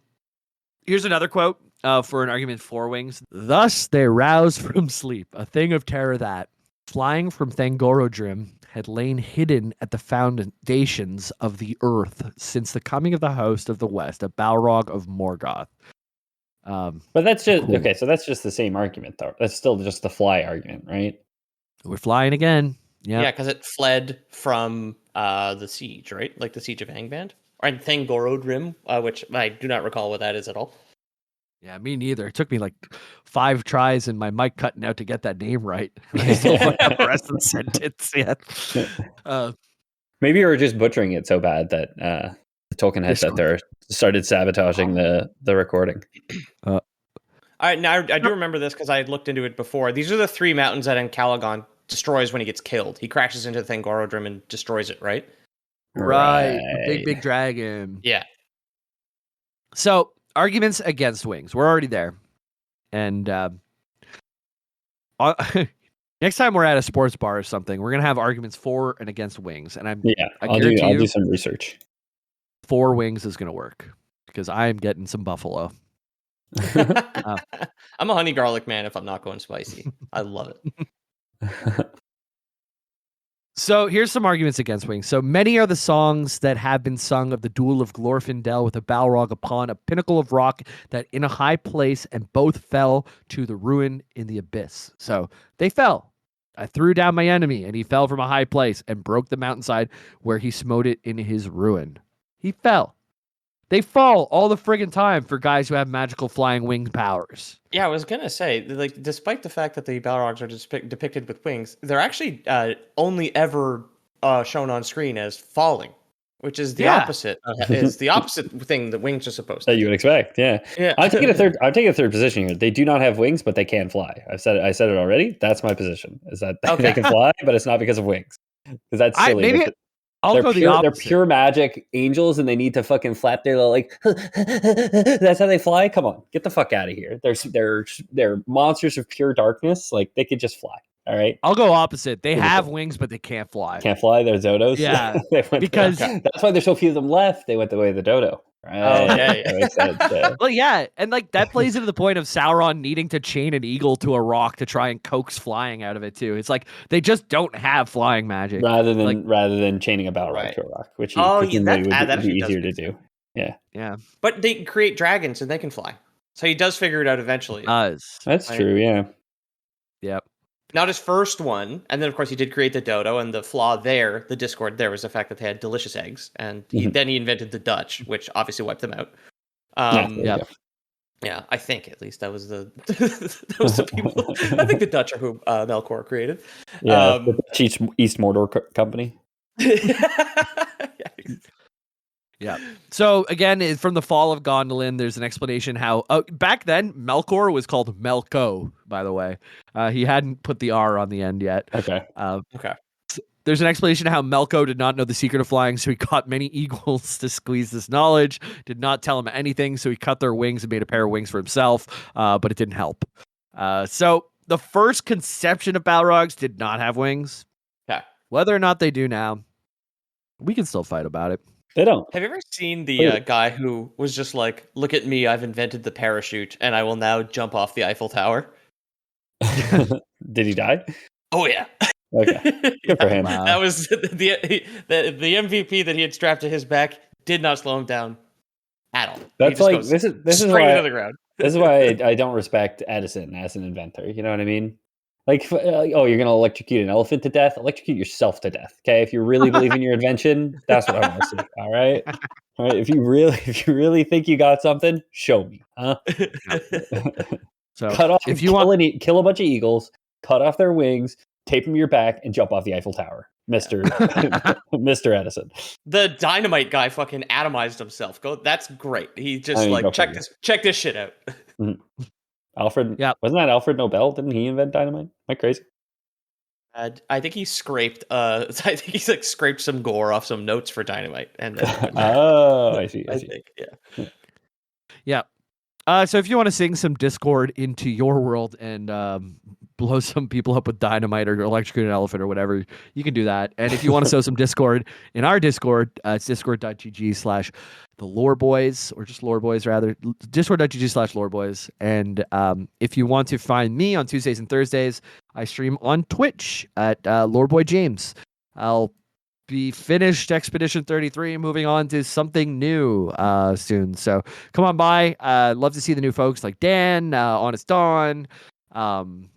Here's another quote for an argument for wings. "Thus they roused from sleep, a thing of terror that, flying from Thangorodrim, had lain hidden at the foundations of the earth since the coming of the host of the west, a Balrog of Morgoth." But that's just cool. okay. So that's just the same argument, though. That's still just the fly argument, right? We're flying again. Yep. Yeah, because it fled from the siege, right? Like the siege of Angband, or Thangorodrim, which I do not recall what that is at all. Yeah, me neither. It took me like 5 tries and my mic cutting out to get that name right. I still don't have the rest of the sentence yet. Maybe you were just butchering it so bad that the Tolkien heads out there started sabotaging the recording. All right, now I do remember this because I had looked into it before. These are the 3 mountains that Encalagon destroys when he gets killed. He crashes into Thangorodrim and destroys it, right? Right. The big dragon. Yeah. So, arguments against wings. We're already there. And next time we're at a sports bar or something, we're going to have arguments for and against wings. And I'll do some research. 4 wings is going to work because I'm getting some buffalo. I'm a honey garlic man if I'm not going spicy. I love it. So here's some arguments against wings. So many are the songs that have been sung of the duel of Glorfindel with a Balrog upon a pinnacle of rock that in a high place, and both fell to the ruin in the abyss. So they fell. I threw down my enemy, and he fell from a high place and broke the mountainside where he smote it in his ruin. He fell. They fall all the friggin' time for guys who have magical flying wing powers. Yeah, I was gonna say, like, despite the fact that the Balrogs are depicted with wings, they're actually only ever shown on screen as falling, which is the opposite. Is the opposite thing that wings are supposed to that you would expect. Yeah, Yeah. I'm taking a third position here. They do not have wings, but they can fly. I said it already. That's my position. Is that they can fly, but it's not because of wings. Because that's silly. I'll go the opposite. They're pure magic angels, and they need to fucking flap their little, like. That's how they fly. Come on, get the fuck out of here. They're monsters of pure darkness. Like they could just fly. All right. I'll go opposite. They have wings, but they can't fly. Can't fly. They're dodos. Yeah, because that's why there's so few of them left. They went the way of the dodo. Right. Oh, yeah. That makes sense, yeah. Well, yeah, and like that plays into the point of Sauron needing to chain an eagle to a rock to try and coax flying out of it too. It's like they just don't have flying magic rather than chaining a Balrog to a rock, which would be easier to do. Yeah. But they create dragons and they can fly, so he does figure it out eventually. That's true. Yeah. Yep. Not his first one, and then of course he did create the dodo, and the flaw there, the discord there, was the fact that they had delicious eggs, and then he invented the Dutch, which obviously wiped them out. Yeah, I think at least that was the people. I think the Dutch are who Melkor created. Yeah, the East Mordor company. Yeah. So again, from the fall of Gondolin, there's an explanation how back then Melkor was called Melko. By the way, he hadn't put the R on the end yet. Okay. Okay. There's an explanation how Melko did not know the secret of flying, so he caught many eagles to squeeze this knowledge. Did not tell him anything, so he cut their wings and made a pair of wings for himself. But it didn't help. So the first conception of Balrogs did not have wings. Okay. Whether or not they do now, we can still fight about it. They don't. Have you ever seen the guy who was just like, "Look at me, I've invented the parachute, and I will now jump off the Eiffel Tower"? Did he die? Oh yeah. Okay. Good for him. That was the MVP that he had strapped to his back. Did not slow him down at all. That's like this is why into the ground. This is why I don't respect Edison as an inventor. You know what I mean? Like, oh, you're gonna electrocute an elephant to death? Electrocute yourself to death. Okay, if you really believe in your invention, that's what I want to see. All right. If you really think you got something, show me, huh? So cut off. If you want, kill a bunch of eagles, cut off their wings, tape them to your back, and jump off the Eiffel Tower, Mister Edison. The dynamite guy fucking atomized himself. That's great. He just check this shit out. Mm-hmm. Alfred, yeah, wasn't that Alfred Nobel? Didn't he invent dynamite? Am I crazy? I think he scraped. I think he's like scraped some gore off some notes for dynamite, and then I see. I think, yeah. So if you want to sing some discord into your world and blow some people up with dynamite or electrocute an elephant or whatever, you can do that. And if you want to sow some discord in our Discord, it's discord.gg/the Lore Boys, or just Lore Boys rather, discord.gg/Lore Boys. And if you want to find me on Tuesdays and Thursdays, I stream on Twitch at Lore Boy James. I'll be finished Expedition 33, moving on to something new soon. So come on by. Love to see the new folks like Dan, Honest Dawn,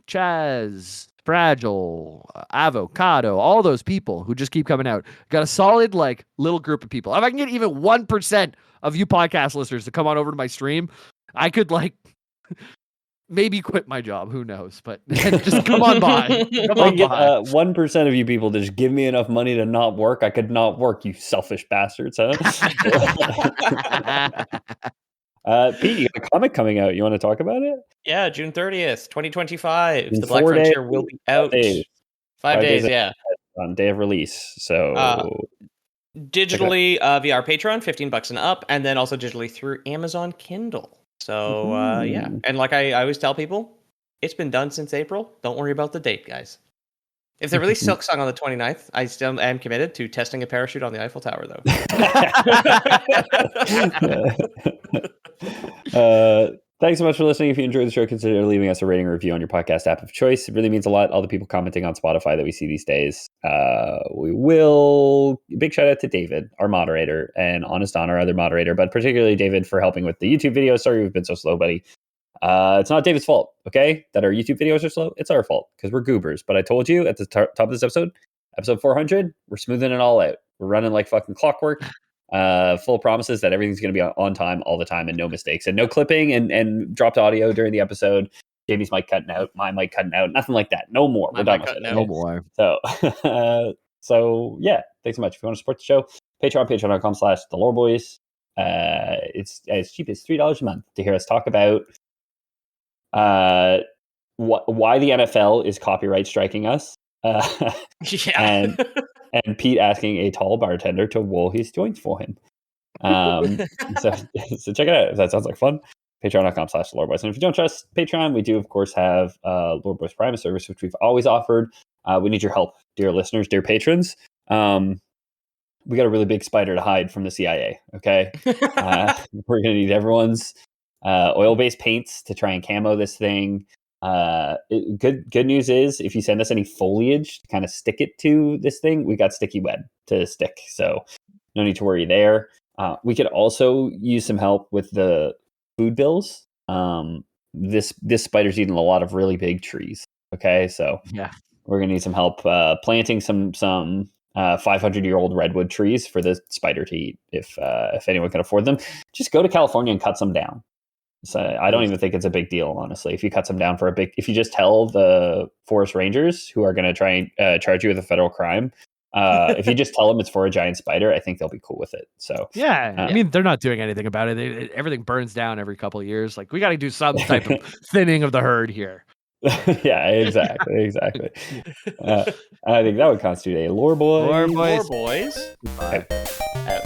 Chaz, Fragile, Avocado, all those people who just keep coming out. Got a solid like little group of people. If I can get even 1% of you podcast listeners to come on over to my stream, I could like maybe quit my job. Who knows? But just come on by. Come on by. 1% of you people to just give me enough money to not work. I could not work, you selfish bastards, huh? Pete, you got a comic coming out. You want to talk about it? Yeah, June 30th, 2025. The Black Frontier will be out. 5 days, yeah. On day of release. So digitally via our Patreon, $15 and up, and then also digitally through Amazon Kindle. So yeah, and like I always tell people, it's been done since April. Don't worry about the date, guys. If they release Silk Song on the 29th, I still am committed to testing a parachute on the Eiffel Tower, though. Thanks so much for listening. If you enjoyed the show, consider leaving us a rating or review on your podcast app of choice. It really means a lot. All the people commenting on Spotify that we see these days. Big shout out to David, our moderator, and Honest On, our other moderator, but particularly David for helping with the YouTube video. Sorry we've been so slow, buddy. It's not David's fault, okay? That our YouTube videos are slow. It's our fault because we're goobers. But I told you at the top of this episode 400, we're smoothing it all out. We're running like fucking clockwork. full of promises that everything's going to be on time all the time and no mistakes and no clipping and dropped audio during the episode. Jamie's mic cutting out, my mic cutting out, nothing like that. No more. We're done with it. No more. So, so yeah, thanks so much. If you want to support the show, patreon.com/theloreboys. It's as cheap as $3 a month to hear us talk about why the NFL is copyright striking us. Yeah. And Pete asking a tall bartender to wool his joints for him. So check it out if that sounds like fun. Patreon.com/loreboys. And if you don't trust Patreon, we do of course have Loreboys Prime, a service which we've always offered. We need your help, dear listeners, dear patrons. We got a really big spider to hide from the CIA. Okay, we're gonna need everyone's oil-based paints to try and camo this thing. Good news is if you send us any foliage to kind of stick it to this thing, we got sticky web to stick, so no need to worry there. We could also use some help with the food bills. This spider's eating a lot of really big trees. Okay, so Yeah, we're gonna need some help planting some 500-year-old redwood trees for the spider to eat. If anyone can afford them, just go to California and cut some down. So I don't even think it's a big deal, honestly. If you cut some down if you just tell the forest rangers who are going to try and charge you with a federal crime, if you just tell them it's for a giant spider, I think they'll be cool with it. So yeah. I mean, they're not doing anything about it. Everything burns down every couple of years. Like we got to do some type of thinning of the herd here. Yeah, exactly. I think that would constitute a lore boy. Lore boys. Bye. Out.